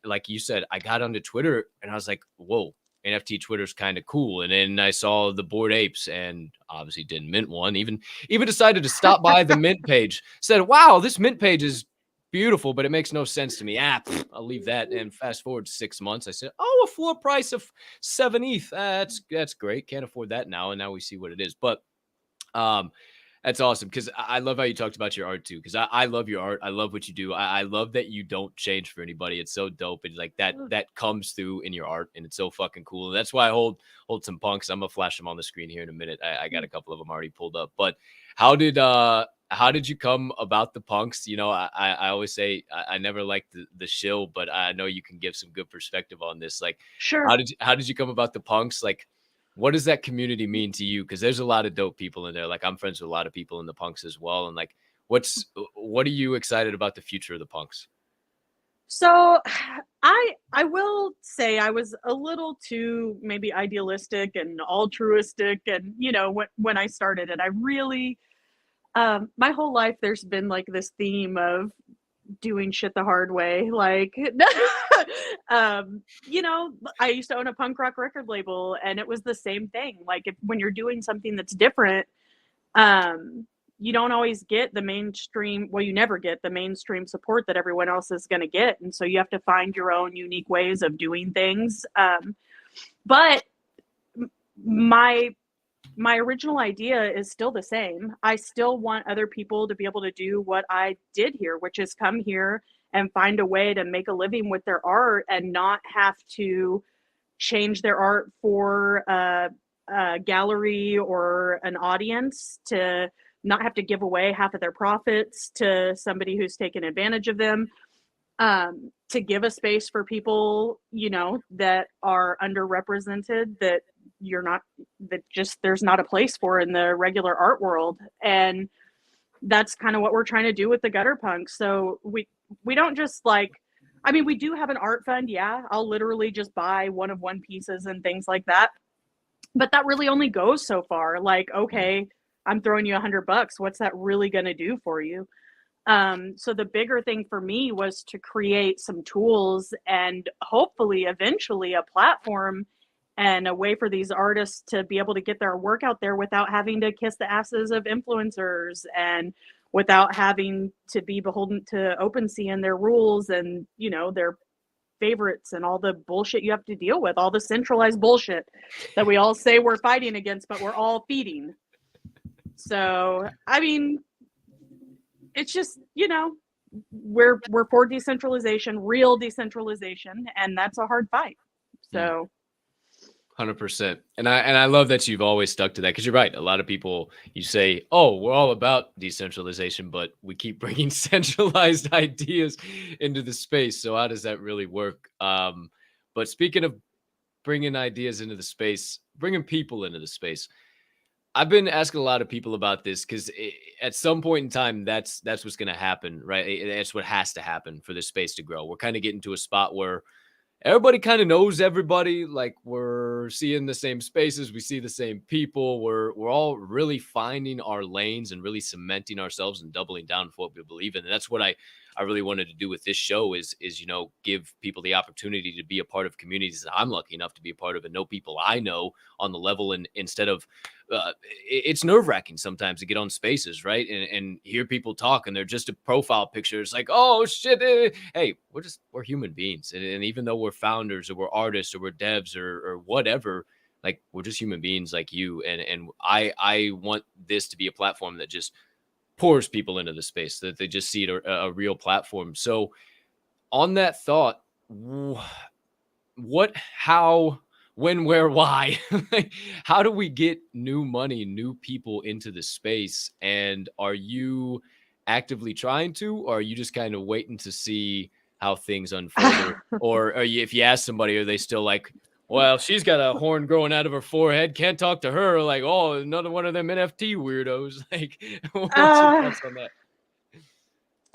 like you said, I got onto Twitter and I was like, whoa, NFT Twitter's kind of cool. And then I saw the Bored Apes and obviously didn't mint one. Even decided to stop by the mint page. Said, wow, this mint page is beautiful, but it makes no sense to me. I'll leave that. And fast forward 6 months, I said, oh, a floor price of 7 ETH. That's great. Can't afford that now. And now we see what it is. But that's awesome, because I love how you talked about your art too, because I love your art. I love what you do. I love that you don't change for anybody. It's so dope. And like that comes through in your art, and it's so fucking cool. And that's why I hold some punks. I'm gonna flash them on the screen here in a minute. I got a couple of them already pulled up. But how did how did you come about the punks? You know, I always say I never liked the shill, but I know you can give some good perspective on this. Like, Sure. how did you come about the punks? Like, what does that community mean to you? Because there's a lot of dope people in there. Like, I'm friends with a lot of people in the punks as well. And like, what are you excited about the future of the punks? So I will say I was a little too maybe idealistic and altruistic, and you know, when I started it, I really my whole life there's been like this theme of doing shit the hard way. Like you know, I used to own a punk rock record label, and it was the same thing. Like when you're doing something that's different, um you don't always get the mainstream, well, you never get the mainstream support that everyone else is going to get, and so you have to find your own unique ways of doing things. But my original idea is still the same. I still want other people to be able to do what I did here, which is come here and find a way to make a living with their art and not have to change their art for a gallery or an audience, to not have to give away half of their profits to somebody who's taken advantage of them, to give a space for people, you know, that are underrepresented, that there's not a place for in the regular art world. And that's kind of what we're trying to do with the Gutter Punks. So we don't just like, I mean, we do have an art fund. Yeah, I'll literally just buy one pieces and things like that. But that really only goes so far. Like, okay, I'm throwing you $100. What's that really going to do for you? So the bigger thing for me was to create some tools and hopefully eventually a platform and a way for these artists to be able to get their work out there without having to kiss the asses of influencers and without having to be beholden to OpenSea and their rules and, you know, their favorites and all the bullshit you have to deal with, all the centralized bullshit that we all say we're fighting against, but we're all feeding. So, I mean, it's just, you know, we're for decentralization, real decentralization, and that's a hard fight. So 100%. And I love that you've always stuck to that, because you're right. A lot of people, you say, oh, we're all about decentralization, but we keep bringing centralized ideas into the space. So how does that really work? But speaking of bringing ideas into the space, bringing people into the space, I've been asking a lot of people about this because at some point in time, that's what's going to happen, right? That's what has to happen for this space to grow. We're kind of getting to a spot where everybody kind of knows everybody. Like, we're seeing the same spaces, we see the same people. We're all really finding our lanes and really cementing ourselves and doubling down for what we believe in. And that's what I really wanted to do with this show is, you know, give people the opportunity to be a part of communities that I'm lucky enough to be a part of and know people I know on the level. And instead of, it's nerve-wracking sometimes to get on spaces, right? And hear people talk and they're just a profile picture. It's like, oh shit. Hey, we're human beings. And even though we're founders or we're artists or we're devs or whatever, like, we're just human beings like you. And I want this to be a platform that just pours people into the space, that they just see it a real platform. So on that thought, what, how, when, where, why? How do we get new money, new people into the space? And are you actively trying to, or are you just kind of waiting to see how things unfold? Or are you, if you ask somebody, are they still like, well, she's got a horn growing out of her forehead, can't talk to her? Like, oh, another one of them NFT weirdos. Like, what's your thoughts on that?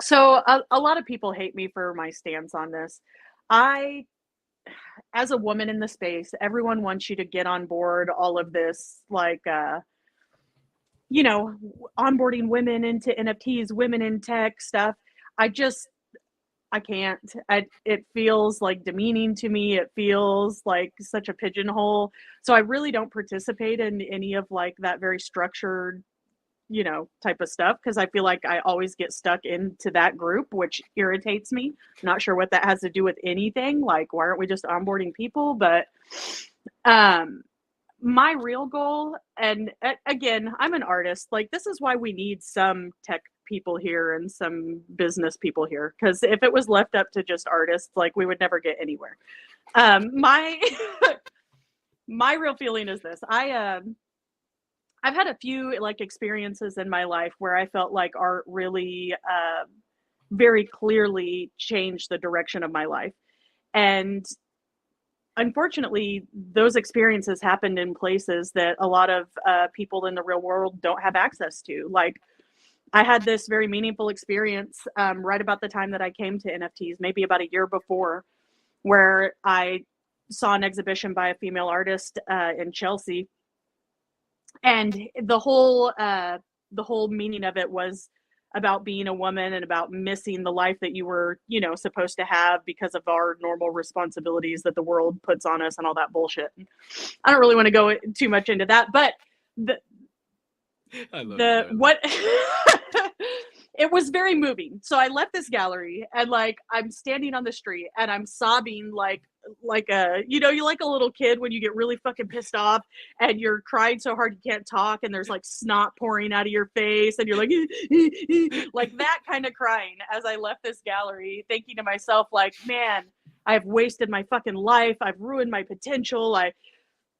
So a lot of people hate me for my stance on this. As a woman in the space, everyone wants you to get on board all of this, like, you know, onboarding women into NFTs, women in tech stuff. I can't. It feels like demeaning to me. It feels like such a pigeonhole. So I really don't participate in any of like that very structured, you know, type of stuff, because I feel like I always get stuck into that group, which irritates me. Not sure what that has to do with anything. Like, why aren't we just onboarding people? But my real goal, and again, I'm an artist. Like, this is why we need some tech people here and some business people here, because if it was left up to just artists, like, we would never get anywhere. My real feeling is this. I've had a few like experiences in my life where I felt like art really very clearly changed the direction of my life. And unfortunately, those experiences happened in places that a lot of people in the real world don't have access to. Like, I had this very meaningful experience right about the time that I came to NFTs, maybe about a year before, where I saw an exhibition by a female artist in Chelsea, and the whole meaning of it was about being a woman and about missing the life that you were, you know, supposed to have because of our normal responsibilities that the world puts on us and all that bullshit. I don't really want to go too much into that, but it was very moving. So I left this gallery and like I'm standing on the street and I'm sobbing like a, you know, you like a little kid when you get really fucking pissed off and you're crying so hard you can't talk and there's like snot pouring out of your face and you're like like that kind of crying as I left this gallery, thinking to myself like, man, I've wasted my fucking life, I've ruined my potential.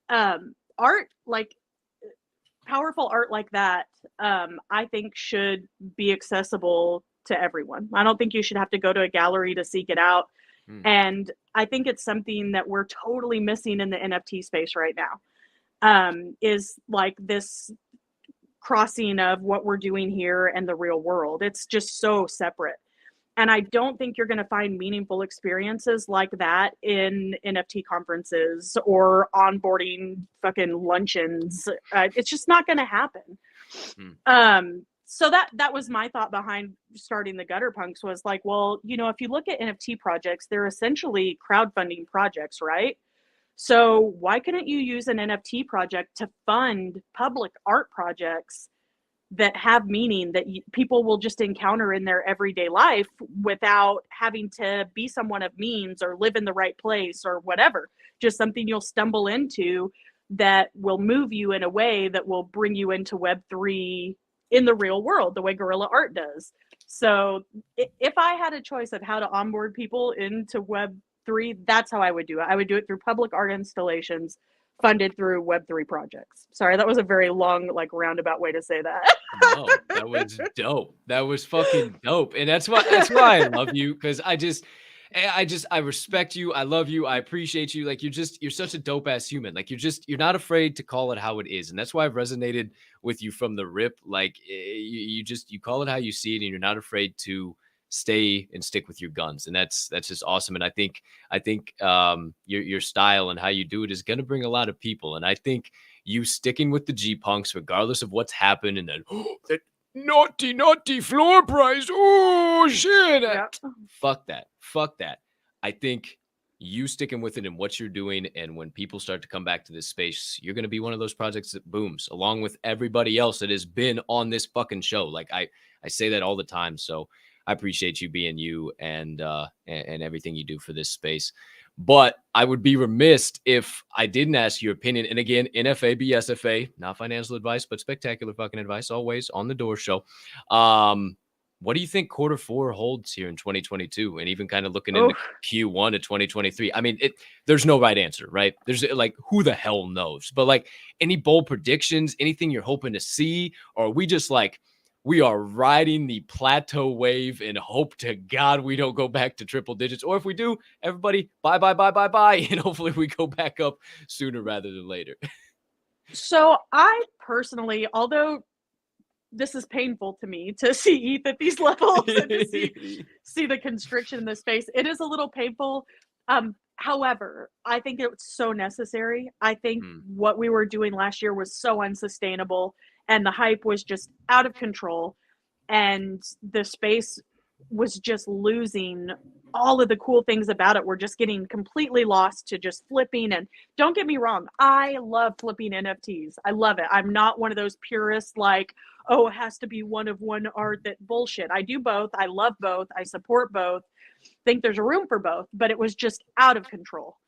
Art, like powerful art like that, I think should be accessible to everyone. I don't think you should have to go to a gallery to seek it out. And I think it's something that we're totally missing in the NFT space right now, is like this crossing of what we're doing here and the real world. It's just so separate. And I don't think you're going to find meaningful experiences like that in NFT conferences or onboarding fucking luncheons. It's just not going to happen. So that was my thought behind starting the Gutter Punks, was like, well, you know, if you look at NFT projects, they're essentially crowdfunding projects, right? So why couldn't you use an NFT project to fund public art projects that have meaning that people will just encounter in their everyday life without having to be someone of means or live in the right place or whatever, just something you'll stumble into that will move you in a way that will bring you into Web3 in the real world, the way guerrilla art does. So if I had a choice of how to onboard people into Web3, that's how I would do it. I would do it through public art installations funded through Web3 projects. Sorry, that was a very long, like, roundabout way to say that. No, that was dope. That was fucking dope. And that's why I love you, because I respect you. I love you. I appreciate you. Like, you're such a dope ass human. Like, you're not afraid to call it how it is. And that's why I've resonated with you from the rip. Like, you call it how you see it, and you're not afraid to stay and stick with your guns. And that's just awesome. And I think your style and how you do it is going to bring a lot of people. And I think you sticking with the G punks, regardless of what's happened, and then that naughty floor price. Oh shit. Yep. Fuck that. I think you sticking with it and what you're doing, and when people start to come back to this space, you're going to be one of those projects that booms along with everybody else that has been on this fucking show. Like, I say that all the time. So I appreciate you being you and everything you do for this space. But I would be remiss if I didn't ask your opinion. And again, NFA, BSFA, not financial advice, but spectacular fucking advice, always on the Door Show. What do you think Q4 holds here in 2022? And even kind of looking into Q1 of 2023. I mean, there's no right answer, right? There's like, who the hell knows? But like, any bold predictions, anything you're hoping to see? Or are we just like, we are riding the plateau wave and hope to God we don't go back to triple digits? Or if we do, everybody, bye. And hopefully we go back up sooner rather than later. So I personally, although this is painful to me to see ETH at these levels and to see the constriction in this space, it is a little painful. However, I think it's so necessary. I think what we were doing last year was so unsustainable, and the hype was just out of control, and the space was just losing all of the cool things about it. We're just getting completely lost to just flipping. And don't get me wrong, I love flipping NFTs. I love it. I'm not one of those purists like, oh, it has to be one of one art, that bullshit. I do both. I love both. I support both. Think there's a room for both, but it was just out of control.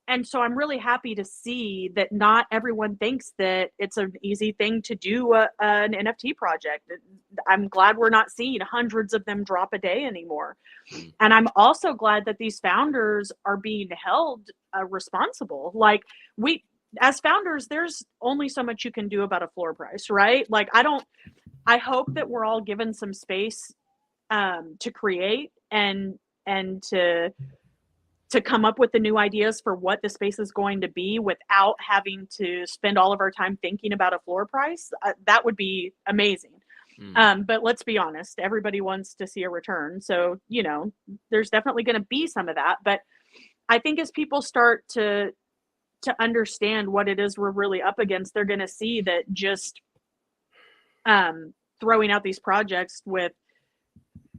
And so I'm really happy to see that not everyone thinks that it's an easy thing to do an NFT project. I'm glad we're not seeing hundreds of them drop a day anymore. And I'm also glad that these founders are being held responsible. Like, as founders, there's only so much you can do about a floor price, right? Like, I hope that we're all given some space to create and to come up with the new ideas for what the space is going to be without having to spend all of our time thinking about a floor price. That would be amazing. But let's be honest, everybody wants to see a return. So, you know, there's definitely going to be some of that. But I think as people start to understand what it is we're really up against, they're going to see that just throwing out these projects with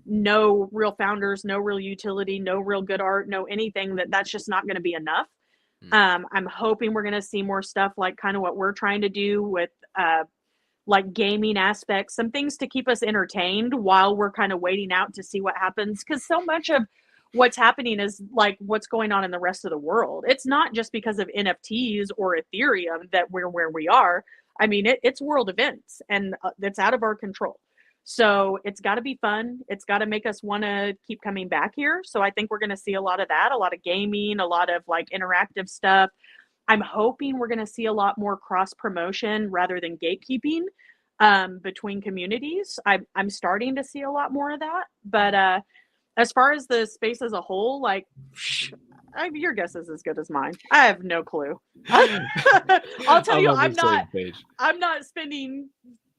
no real founders, no real utility, no real good art, no anything, that's just not going to be enough. I'm hoping we're going to see more stuff like kind of what we're trying to do with like gaming aspects, some things to keep us entertained while we're kind of waiting out to see what happens. Because so much of what's happening is like what's going on in the rest of the world. It's not just because of NFTs or Ethereum that we're where we are. I mean, it's world events, and it's out of our control. So it's got to be fun. It's got to make us want to keep coming back here. So I think we're going to see a lot of that, a lot of gaming, a lot of like interactive stuff. I'm hoping we're going to see a lot more cross promotion rather than gatekeeping between communities. I'm starting to see a lot more of that. But as far as the space as a whole, like, your guess is as good as mine. I have no clue. I'll tell you, I'm not spending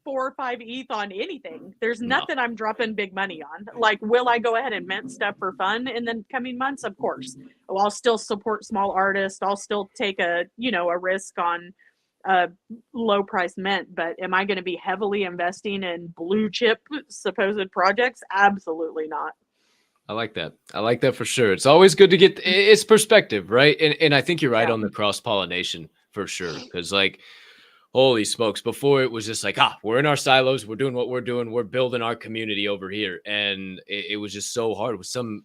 4 or 5 ETH on anything. There's nothing I'm dropping big money on. Like, will I go ahead and mint stuff for fun in the coming months? Of course. Well, I'll still support small artists. I'll still take a risk on a low price mint, but am I going to be heavily investing in blue chip supposed projects? Absolutely not. I like that. I like that for sure. It's always good to get its perspective, right? And I think you're right on the cross-pollination for sure. Because like, holy smokes, before it was just like, we're in our silos, we're doing what we're doing, we're building our community over here. And it was just so hard with some,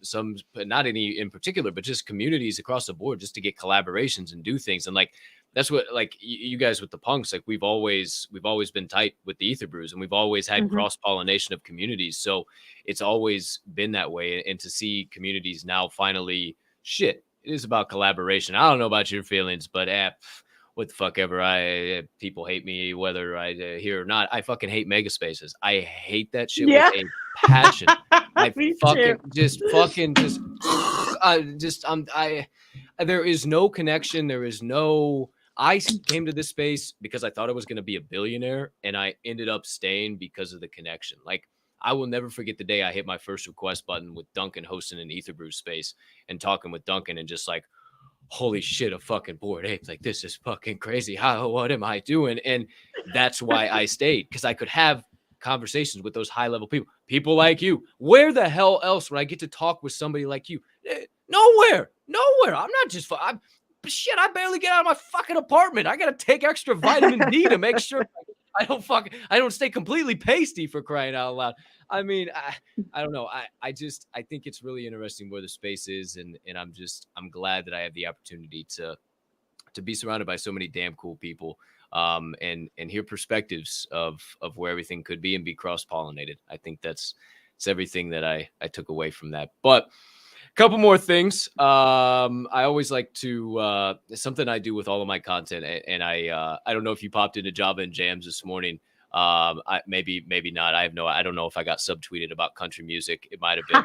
not any in particular, but just communities across the board just to get collaborations and do things. And like, that's what, like you guys with the punks, like we've always been tight with the Ether Brews, and we've always had cross-pollination of communities. So it's always been that way. And to see communities now finally, it is about collaboration. I don't know about your feelings, but what the fuck ever. People hate me, whether I hear or not. I fucking hate mega spaces. I hate that shit with a passion. There is no connection. There is no. I came to this space because I thought I was going to be a billionaire, and I ended up staying because of the connection. Like, I will never forget the day I hit my first request button with Duncan hosting an Ether Brew space and talking with Duncan and just like, holy shit, a fucking Bored Ape. Like, this is fucking crazy. What am I doing? And that's why I stayed, because I could have conversations with those high level people like you. Where the hell else would I get to talk with somebody like you? Nowhere. I'm not just, I barely get out of my fucking apartment. I got to take extra vitamin D to make sure I don't stay completely pasty, for crying out loud. I mean, I don't know. I think it's really interesting where the space is. And I'm glad that I have the opportunity to be surrounded by so many damn cool people, and hear perspectives of where everything could be and be cross-pollinated. I think it's everything that I took away from that. But a couple more things. I always like to, something I do with all of my content, and I don't know if you popped into Java and Jams this morning. Maybe not. I don't know if I got subtweeted about country music. It might have been.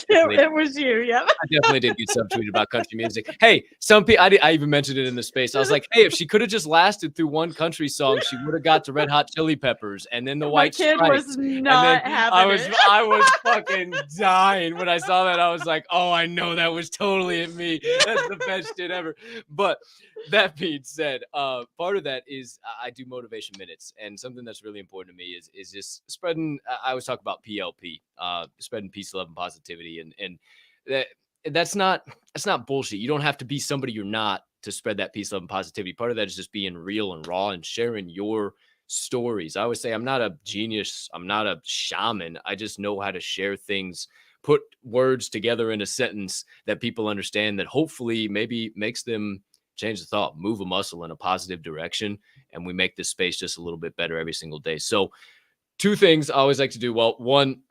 It was you. Yeah. I definitely did get subtweeted about country music. Hey, some people, I even mentioned it in the space. I was like, hey, if she could have just lasted through one country song, she would have got to Red Hot Chili Peppers and then the White Stripes. My kid was not having it. I was fucking dying when I saw that. I was like, oh, I know that was totally at me. That's the best shit ever. But that being said, part of that is I do motivation minutes. And something that's really important to me is just spreading. I always talk about PLP, spreading peace, love, and positivity, and that's not bullshit. You don't have to be somebody you're not to spread that peace, love, and positivity. Part of that is just being real and raw and sharing your stories. I always say I'm not a genius. I'm not a shaman. I just know how to share things, put words together in a sentence that people understand, that hopefully maybe makes them change the thought, move a muscle in a positive direction, and we make this space just a little bit better every single day. So 2 things I always like to do. Well, one,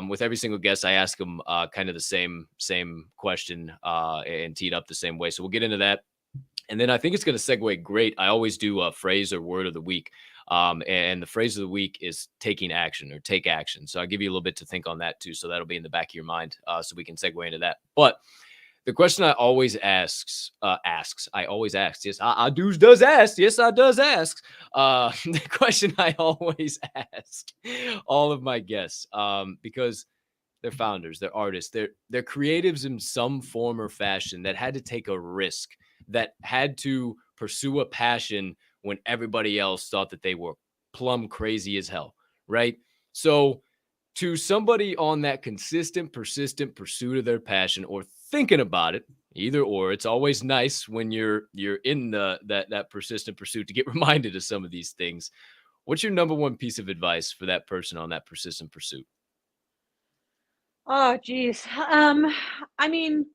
with every single guest, I ask them kind of the same question and tee it up the same way. So we'll get into that. And then I think it's going to segue great. I always do a phrase or word of the week. And the phrase of the week is taking action or take action. So I'll give you a little bit to think on that too. So that'll be in the back of your mind so we can segue into that. But the question I always asks, I always ask, yes, I does ask. Yes, I does ask. The question I always ask all of my guests, because they're founders, they're artists, they're creatives in some form or fashion that had to take a risk, that had to pursue a passion when everybody else thought that they were plumb crazy as hell, right? So to somebody on that consistent, persistent pursuit of their passion or thinking about it, either or, it's always nice when you're in that persistent pursuit to get reminded of some of these things. What's your number one piece of advice for that person on that persistent pursuit? Oh, geez. I mean,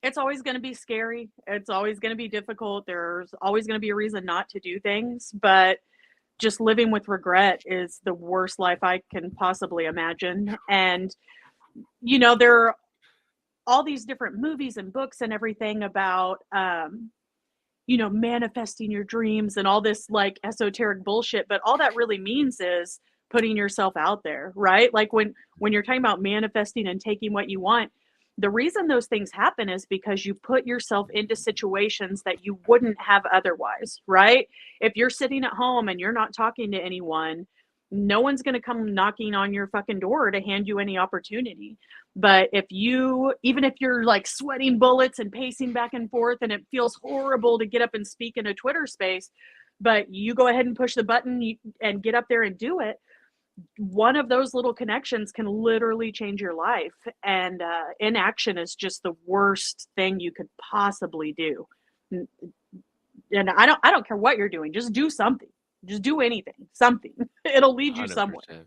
it's always going to be scary. It's always going to be difficult. There's always going to be a reason not to do things, but just living with regret is the worst life I can possibly imagine. And, you know, there are all these different movies and books and everything about, you know, manifesting your dreams and all this like esoteric bullshit. But all that really means is putting yourself out there, right? Like when you're talking about manifesting and taking what you want, the reason those things happen is because you put yourself into situations that you wouldn't have otherwise, right? If you're sitting at home and you're not talking to anyone, no one's going to come knocking on your fucking door to hand you any opportunity. But even if you're like sweating bullets and pacing back and forth and it feels horrible to get up and speak in a Twitter space, but you go ahead and push the button and get up there and do it, one of those little connections can literally change your life. And inaction is just the worst thing you could possibly do. And I don't care what you're doing. Just do something. Just do anything, something. It'll lead you 100%. somewhere.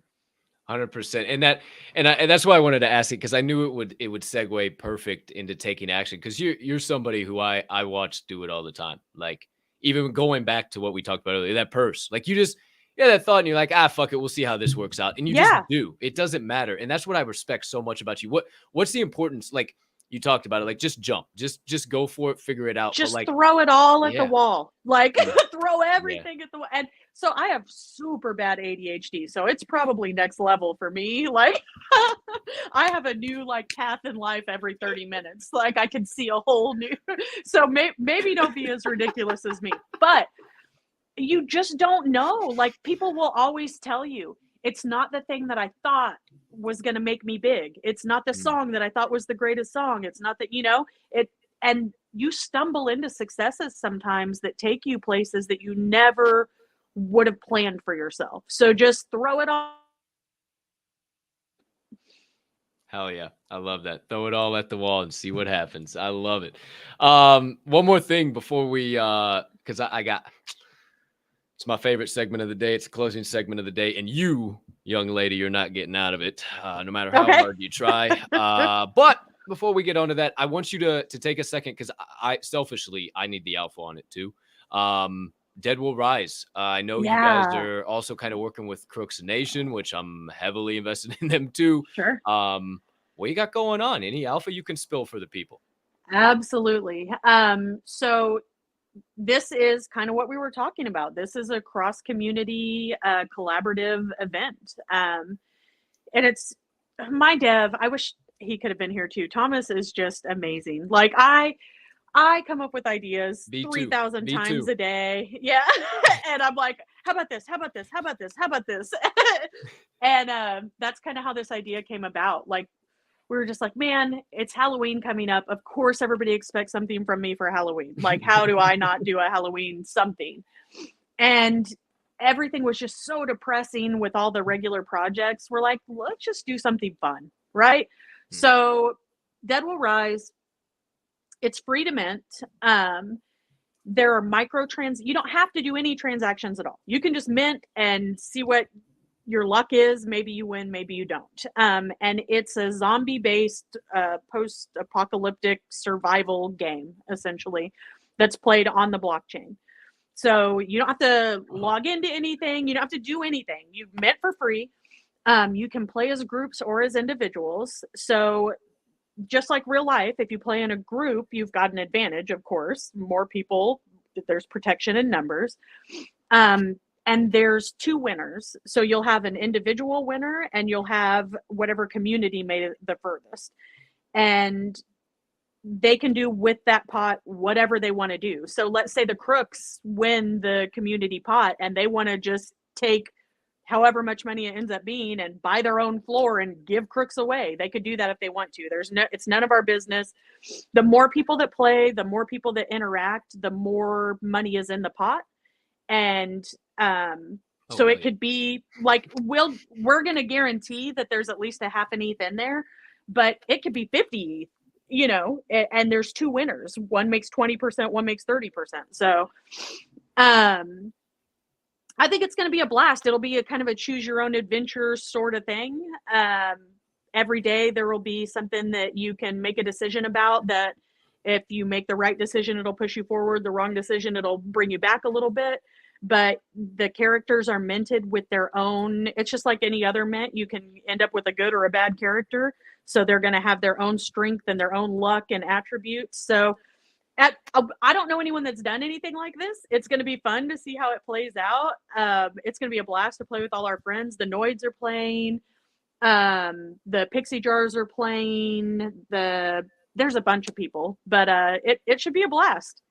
100%. And that's why I wanted to ask it, because I knew it would segue perfect into taking action, because you're somebody who I watch do it all the time. Like even going back to what we talked about earlier, that purse, like you just that thought and you're like, fuck it, we'll see how this works out, and you just do. It doesn't matter, and that's what I respect so much about you. What's the importance? Like you talked about it, like just jump, just go for it, figure it out. Just like, throw it all at the wall, like throw everything at the wall. And so I have super bad ADHD, so it's probably next level for me. Like I have a new like path in life every 30 minutes. Like I can see a whole new. So maybe don't be as ridiculous as me, but you just don't know. Like people will always tell you, it's not the thing that I thought was going to make me big. It's not the song that I thought was the greatest song. It's not that, and you stumble into successes sometimes that take you places that you never would have planned for yourself. So just throw it all. Hell yeah. I love that. Throw it all at the wall and see what happens. I love it. One more thing before we, cause it's my favorite segment of the day. It's the closing segment of the day. And you, young lady, you're not getting out of it, no matter how hard you try. But before we get on to that, I want you to take a second, because I selfishly, I need the alpha on it too. Dead Will Rise. I know you guys are also kind of working with Crooks Nation, which I'm heavily invested in them too. Sure. What you got going on? Any alpha you can spill for the people? Absolutely. So this is kind of what we were talking about. This is a cross-community collaborative event. And it's my dev. I wish he could have been here too. Thomas is just amazing. Like I come up with ideas 3,000 times a day. Yeah. And I'm like, how about this? How about this? How about this? How about this? And that's kind of how this idea came about. Like, we were just like, man, it's Halloween coming up. Of course, everybody expects something from me for Halloween. Like, how do I not do a Halloween something? And everything was just so depressing with all the regular projects. We're like, let's just do something fun, right? So Dead Will Rise, it's free to mint. There are you don't have to do any transactions at all. You can just mint and see what your luck is. Maybe you win, maybe you don't. And it's a zombie-based post-apocalyptic survival game, essentially, that's played on the blockchain. So you don't have to log into anything. You don't have to do anything. You mint for free. You can play as groups or as individuals. So just like real life, if you play in a group, you've got an advantage, of course. More people, there's protection in numbers. And there's 2 winners. So you'll have an individual winner and you'll have whatever community made it the furthest. And they can do with that pot whatever they want to do. So let's say the crooks win the community pot and they want to just take however much money it ends up being and buy their own floor and give crooks away. They could do that if they want to. It's none of our business. The more people that play, the more people that interact, the more money is in the pot. And so it could be like, we're going to guarantee that there's at least a half an ETH in there, but it could be 50 ETH, and there's 2 winners. One makes 20%, one makes 30%. So, I think it's going to be a blast. It'll be a kind of a choose your own adventure sort of thing. Every day there will be something that you can make a decision about, that if you make the right decision, it'll push you forward. The wrong decision, it'll bring you back a little bit. But the characters are minted with their own, it's just like any other mint. You can end up with a good or a bad character. So they're going to have their own strength and their own luck and attributes. So I don't know anyone that's done anything like this. It's going to be fun to see how it plays out. It's going to be a blast to play with all our friends. The Noids are playing. The Pixie Jars are playing. There's a bunch of people, but it should be a blast.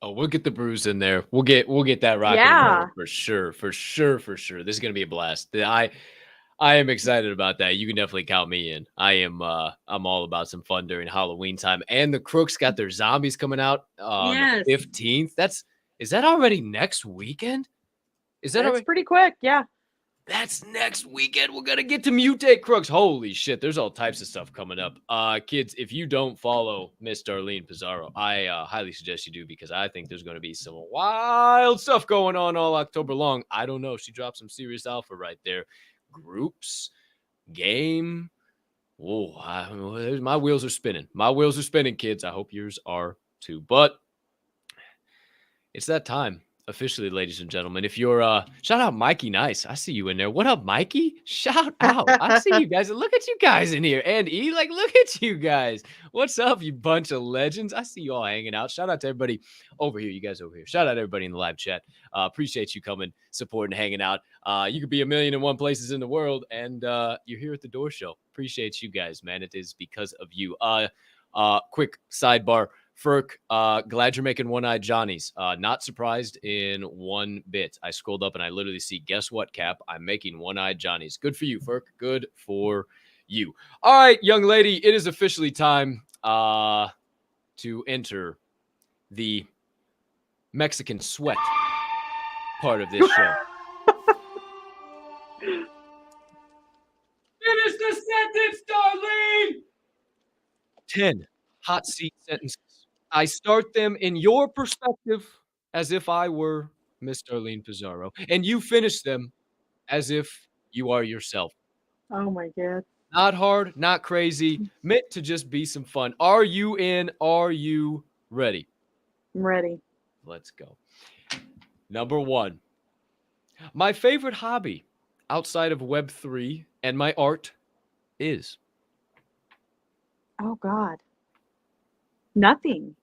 Oh, we'll get the brews in there. We'll get that rocking. Yeah. For sure. This is gonna be a blast. I am excited about that. You can definitely count me in. I'm all about some fun during Halloween time. And the Crooks got their zombies coming out on the 15th. Is that already next weekend? That's pretty quick, yeah. That's next weekend. We're gonna get to mutate Crooks. Holy shit, there's all types of stuff coming up. Kids, if you don't follow Miss Darlene Pizarro, I highly suggest you do, because I think there's gonna be some wild stuff going on all October long. I don't know. She dropped some serious alpha right there. Groups, game. Oh, my wheels are spinning. My wheels are spinning, kids. I hope yours are too. But it's that time. Officially, ladies and gentlemen, if you're shout out Mikey Nice. I see you in there. What up, Mikey? Shout out. I see you guys. Look at you guys in here. And E, look at you guys. What's up, you bunch of legends? I see you all hanging out. Shout out to everybody over here. You guys over here. Shout out to everybody in the live chat. Appreciate you coming, supporting, hanging out. You could be 1,000,001 places in the world, and you're here at the Door Show. Appreciate you guys, man. It is because of you. Quick sidebar. Ferk, glad you're making one-eyed Johnnies. Not surprised in one bit. I scrolled up and I literally see, guess what, Cap? I'm making one-eyed Johnnies. Good for you, Ferk. Good for you. All right, young lady, it is officially time to enter the Mexican sweat part of this show. Finish the sentence, Darlene! 10 hot seat sentences. I start them in your perspective as if I were Miss Darlene Pizarro, and you finish them as if you are yourself. Oh my God. Not hard, not crazy, meant to just be some fun. Are you in? Are you ready? I'm ready. Let's go. Number 1. My favorite hobby outside of Web3 and my art is? Oh God. Nothing.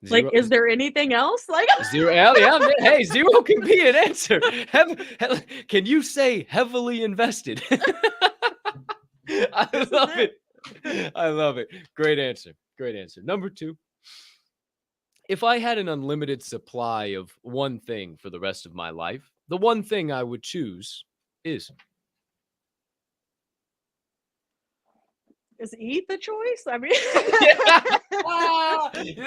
Zero. Is there anything else? Zero. Yeah, man. Hey, zero can be an answer. Can you say heavily invested? I love it. I love it. Great answer. Great answer. Number 2. If I had an unlimited supply of one thing for the rest of my life, the one thing I would choose is? Is ETH the choice? I mean,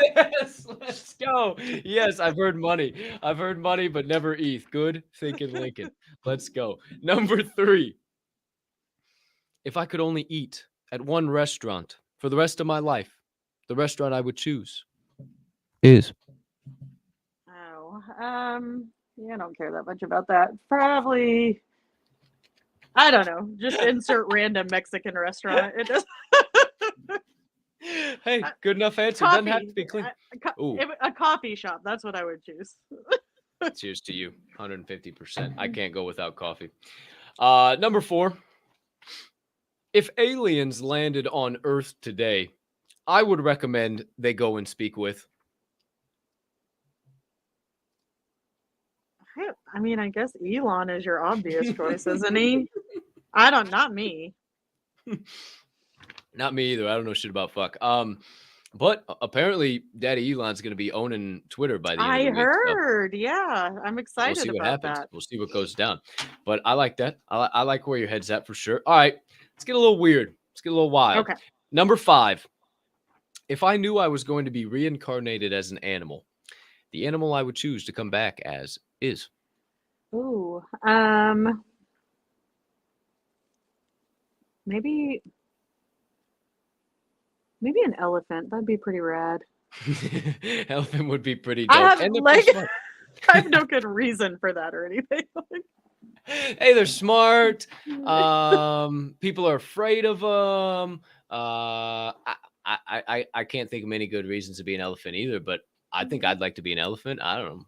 yes, let's go. Yes, I've heard money, but never ETH. Good thinking, Lincoln. Let's go. Number 3. If I could only eat at one restaurant for the rest of my life, the restaurant I would choose is? Oh, yeah, I don't care that much about that. Probably, I don't know. Just insert random Mexican restaurant. It does. Hey, good enough answer. Doesn't have to be clean. A coffee shop. That's what I would choose. Cheers to you. 150%. I can't go without coffee. Number 4. If aliens landed on Earth today, I would recommend they go and speak with. I mean, I guess Elon is your obvious choice, isn't he? Not me. Not me either. I don't know shit about fuck. But apparently Daddy Elon's going to be owning Twitter by the end of the week. I heard. Yeah. I'm excited we'll see what about happens. that. We'll see what goes down. But I like that. I like where your head's at for sure. All right. Let's get a little weird. Let's get a little wild. Okay. Number 5. If I knew I was going to be reincarnated as an animal, the animal I would choose to come back as is. Ooh. Maybe an elephant. That'd be pretty rad. Elephant would be pretty dope. I have And they're like pretty smart. I have no good reason for that or anything. Hey, they're smart. People are afraid of them. I can't think of many good reasons to be an elephant either, but I think I'd like to be an elephant. I don't know.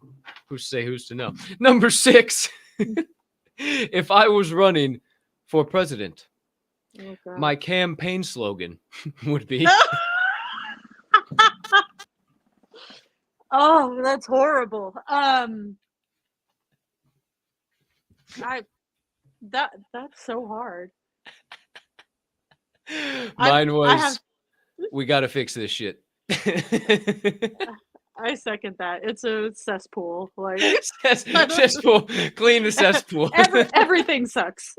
Who's to say, who's to know? Number 6. If I was running for president, Oh, God. my campaign slogan would be Oh, that's horrible. That's so hard. mine was I have- we got to fix this shit. I second that. It's a cesspool. Like Cesspool. Clean the cesspool. everything sucks.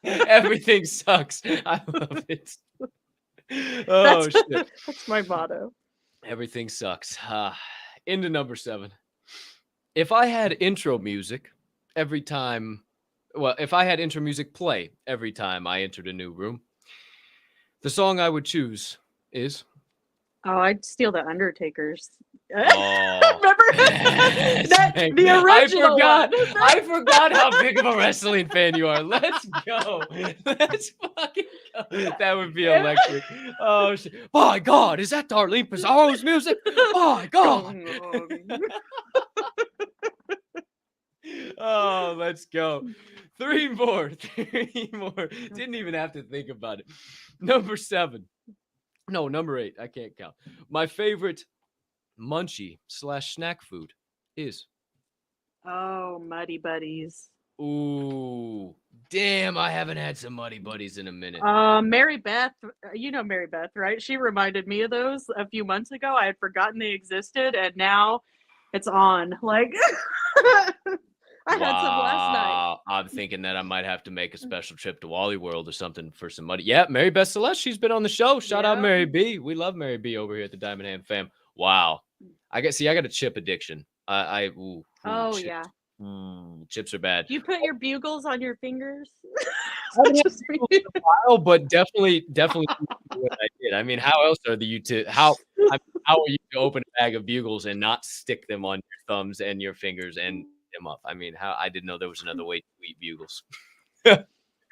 Everything sucks. I love it. Oh, shit. That's my motto. Everything sucks. Into number 7. If I had intro music every time, if I had intro music play every time I entered a new room, the song I would choose is. Oh, I'd steal the Undertaker's. Oh, Remember the original one. I forgot how big of a wrestling fan you are. Let's go. Let's fucking go. That would be electric. Oh shit! My God, is that Darlene Pizarro's music? My God. Oh, let's go. 3 more. 3 more. Didn't even have to think about it. Number 7. No, number 8. I can't count. My favorite munchie / snack food is. Oh, Muddy Buddies. Ooh, damn! I haven't had some Muddy Buddies in a minute. Mary Beth, you know Mary Beth, right? She reminded me of those a few months ago. I had forgotten they existed, and now it's on. Like, I had some last night. I'm thinking that I might have to make a special trip to Wally World or something for some Muddy. Yeah, Mary Beth Celeste, she's been on the show. Shout out Mary B. We love Mary B over here at the Diamond Hand fam. Wow. I got a chip addiction. Chips. Yeah. Chips are bad. You put your bugles on your fingers? But definitely what I did. I mean, how else are how are you to open a bag of bugles and not stick them on your thumbs and your fingers and them up? I mean, I didn't know there was another way to eat bugles.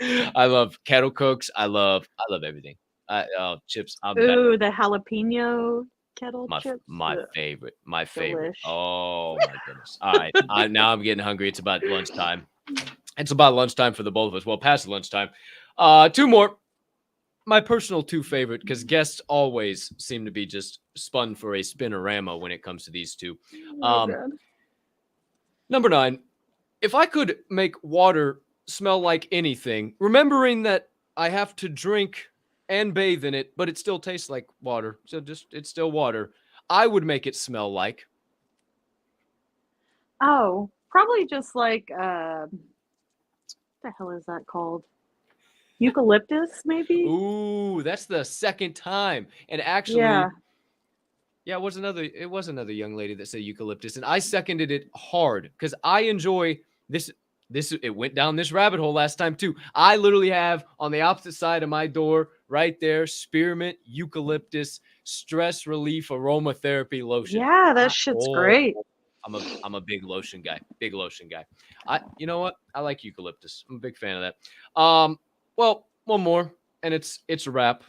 I love kettle cooks. I love everything. Chips. Ooh, the jalapeno kettle chips. My favorite. Delish. Oh my goodness. All right. Now I'm getting hungry. It's about lunchtime. It's about lunchtime for the both of us. Well, past lunchtime. 2 more. My personal 2 favorite, because guests always seem to be just spun for a spinorama when it comes to these 2. Number 9. If I could make water smell like anything, remembering that I have to drink and bathe in it, but it still tastes like water. So it's still water. I would make it smell like. Oh, probably just like what the hell is that called? Eucalyptus, maybe? Ooh, that's the second time. And actually, it was another young lady that said eucalyptus, and I seconded it hard because I enjoy this. It went down this rabbit hole last time too. I literally have on the opposite side of my door right there spearmint eucalyptus stress relief aromatherapy lotion. Yeah, that shit's great. I'm a big lotion guy. You know what? I like eucalyptus. I'm a big fan of that. Well, one more, and it's a wrap.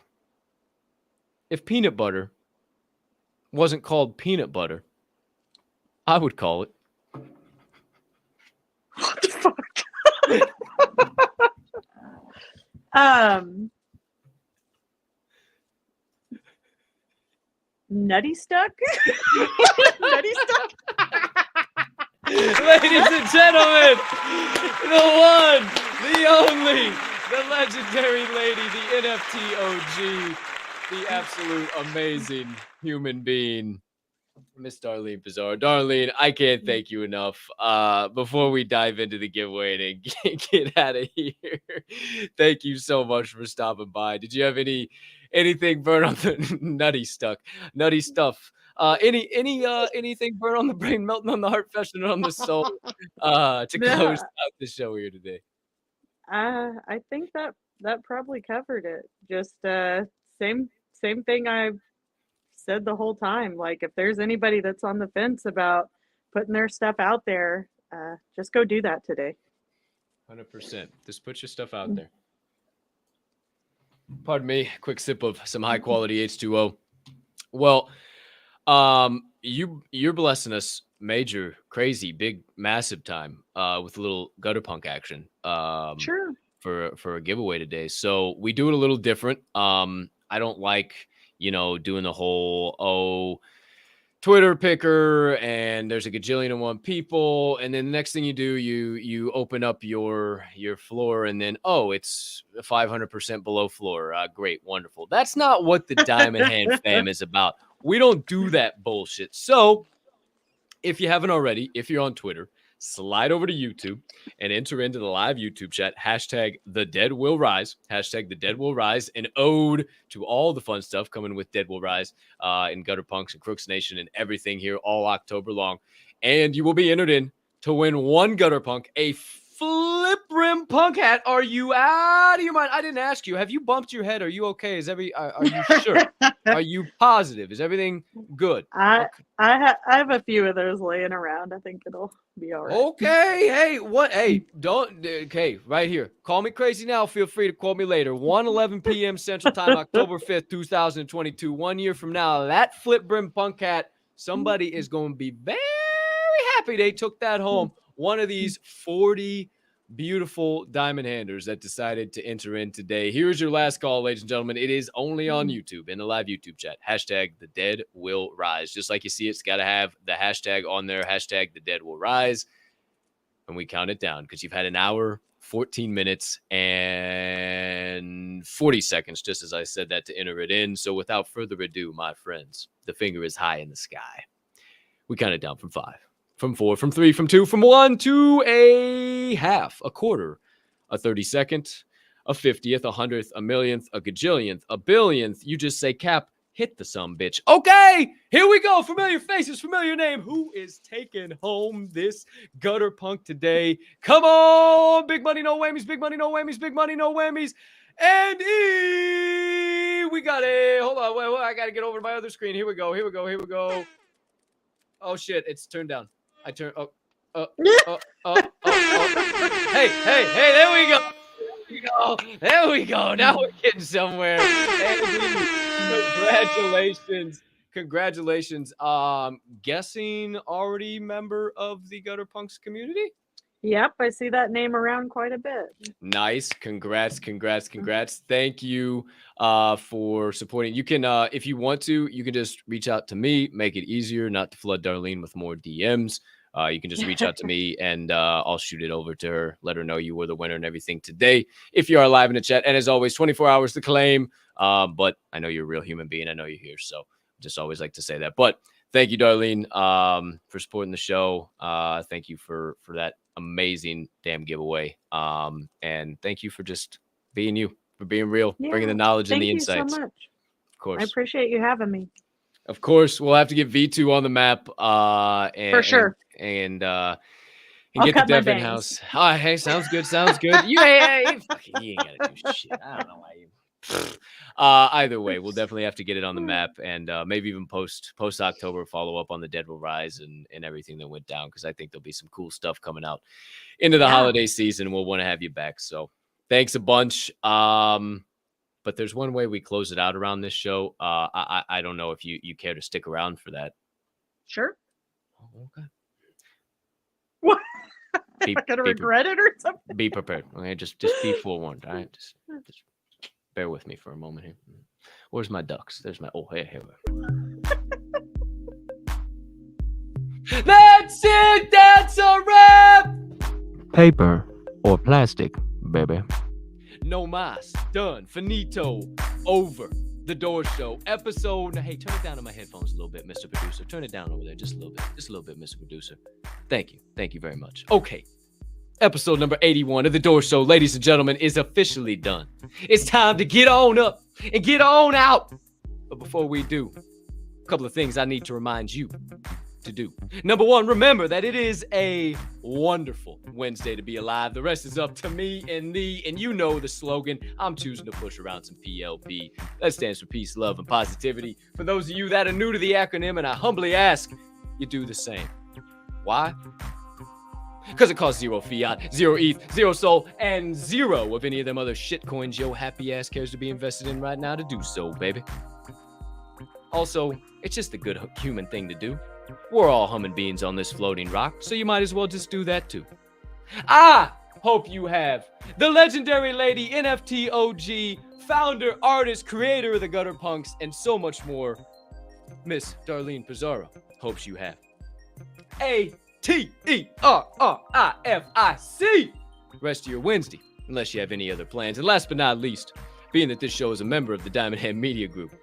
If peanut butter wasn't called peanut butter, I would call it Nutty Stuck? Nutty Stuck? Ladies and gentlemen, the one, the only, the legendary lady, the NFT OG, the absolute amazing human being, Miss Darlene Pizarro. Darlene, I can't thank you enough. Before we dive into the giveaway and get out of here, thank you so much for stopping by. Did you have anything burn on the nutty stuff? Anything burn on the brain, melting on the heart, festering on the soul to close out the show here today? I think that probably covered it. Just same thing I've said the whole time. Like, if there's anybody that's on the fence about putting their stuff out there, just go do that today. 100%. Just put your stuff out there. Pardon me. Quick sip of some high quality H2O. Well, you're blessing us major, crazy, big, massive time with a little gutter punk action. Sure. For a giveaway today. So we do it a little different. I don't like, doing the whole Twitter picker and there's a gajillion and one people, and then the next thing you do, you open up your floor and then it's 500% below floor. Great, wonderful. That's not what the Diamond Hand fam is about. We don't do that bullshit. So if you haven't already, if you're on Twitter, slide over to YouTube and enter into the live YouTube chat, hashtag the dead will rise, hashtag the dead will rise, an ode to all the fun stuff coming with Dead Will Rise and Gutter Punks and Crooks Nation and everything here all October long. And you will be entered in to win one Gutter Punk, a flip rim punk hat. Are you out of your mind? I didn't ask you. Have you bumped your head? Are you okay? Are you sure? Are you positive? Is everything good? I have a few of those laying around. I think it'll be all right. Okay. Hey, what? Hey, don't. Okay, right here. Call me crazy now. Feel free to call me later. 1:11 p.m. Central Time, October 5th, 2022. 1 year from now, that flip brim punk hat, somebody is going to be very happy they took that home. One of these 40 beautiful diamond handers that decided to enter in today. Here's your last call, ladies and gentlemen. It is only on YouTube, in the live YouTube chat. Hashtag the dead will rise. Just like you see, it's got to have the hashtag on there. Hashtag the dead will rise. And we count it down because you've had an hour, 14 minutes, and 40 seconds, just as I said that, to enter it in. So without further ado, my friends, the finger is high in the sky. We count it down from 5. From 4, from 3, from 2, from 1 to a half, a quarter, a 32nd, a 50th, a 100th, a millionth, a gajillionth, a billionth. You just say, Cap, hit the sumbitch. Okay, here we go. Familiar faces, familiar name. Who is taking home this gutter punk today? Come on, big money, no whammies, big money, no whammies, big money, no whammies. And we got it. Hold on, wait, I got to get over to my other screen. Here we go. Oh, shit, it's turned down. I turn. Hey, there we go. There we go. Now we're getting somewhere. Congratulations. Guessing already member of the Gutter Punks community? Yep, I see that name around quite a bit. Nice. Congrats. Thank you for supporting. You can, if you want to, you can just reach out to me, make it easier not to flood Darlene with more DMs. You can just reach out to me and I'll shoot it over to her, let her know you were the winner and everything today. If you are live in the chat, and as always, 24 hours to claim. But I know you're a real human being. I know you're here. So just always like to say that. But thank you, Darlene, for supporting the show. Thank you for that amazing damn giveaway. And thank you for just being you, for being real, bringing the knowledge and the insights. Thank you so much. Of course. I appreciate you having me. Of course, we'll have to get V2 on the map. For sure. And I'll get the cut my Dev in bangs. house. Oh, hey, sounds good. You ain't gotta do shit. I don't know why you. Either way, we'll definitely have to get it on the map, and maybe even post October follow up on the Dead Will Rise and everything that went down, because I think there'll be some cool stuff coming out into the holiday season. We'll want to have you back. So thanks a bunch. But there's one way we close it out around this show. I don't know if you care to stick around for that. Sure. Oh, okay. What? Be, I'm gonna be, regret it or something. be prepared. Okay, just be forewarned. All right, just bear with me for a moment here. Where's my ducks? There's my. Oh, here we go. That's it. That's a wrap. Paper or plastic, baby. No mas. Done. Finito. Over. The Door Show. Episode. Hey, turn it down on my headphones a little bit, Mr. Producer. Turn it down over there just a little bit. Just a little bit, Mr. Producer. Thank you. Thank you very much. Okay. Episode number 81 of The Door Show, ladies and gentlemen, is officially done. It's time to get on up and get on out. But before we do, a couple of things I need to remind you to do. Number one, remember that it is a wonderful Wednesday to be alive. The rest is up to me and thee, and you know the slogan. I'm choosing to push around some PLP. That stands for peace, love, and positivity. For those of you that are new to the acronym, and I humbly ask, you do the same. Why? Because it costs 0 fiat, 0 ETH, 0 soul, and 0 of any of them other shit coins your happy ass cares to be invested in right now to do so, baby. Also, it's just a good human thing to do. We're all humming beans on this floating rock, so you might as well just do that too. I hope you have the legendary lady NFT OG, founder, artist, creator of the Gutter Punks, and so much more, Miss Darlene Pizarro. Hopes you have. ATERRIFIC. Rest of your Wednesday, unless you have any other plans. And last but not least, being that this show is a member of the Diamond Hand Media Group,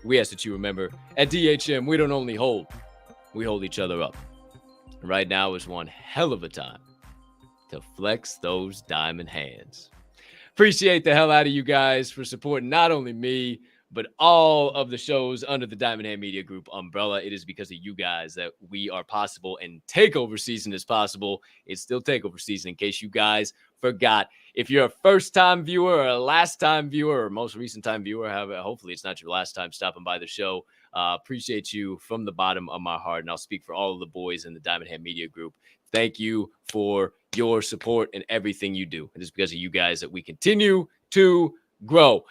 we ask that you remember, at DHM, we don't only hold, we hold each other up. And right now is one hell of a time to flex those diamond hands. Appreciate the hell out of you guys for supporting not only me, but all of the shows under the Diamond Hand Media Group umbrella. It is because of you guys that we are possible, and takeover season is possible. It's still takeover season, in case you guys forgot. If you're a first-time viewer or a last-time viewer or most recent-time viewer, hopefully it's not your last time stopping by the show. Appreciate you from the bottom of my heart, and I'll speak for all of the boys in the Diamond Hand Media Group. Thank you for your support and everything you do. It is because of you guys that we continue to grow.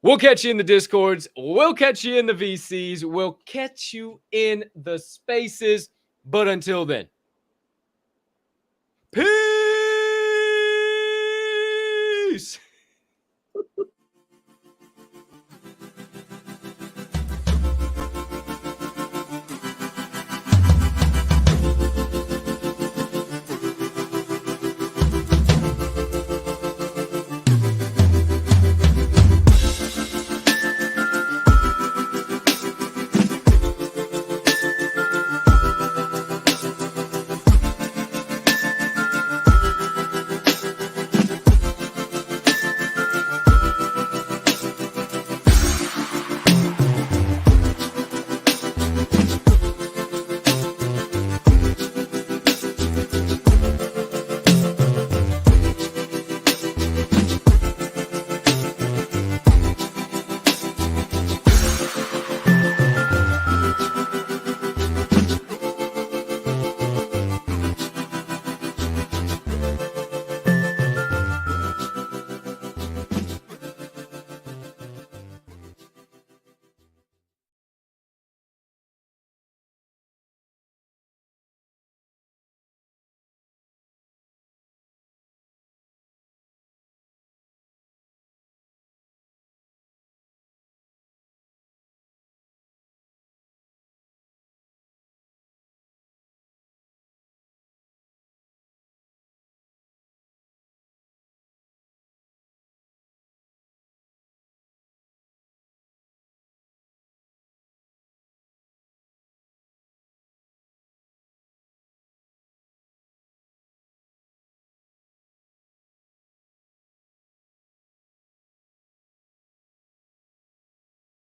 We'll catch you in the Discords. We'll catch you in the VCs. We'll catch you in the spaces. But until then, peace.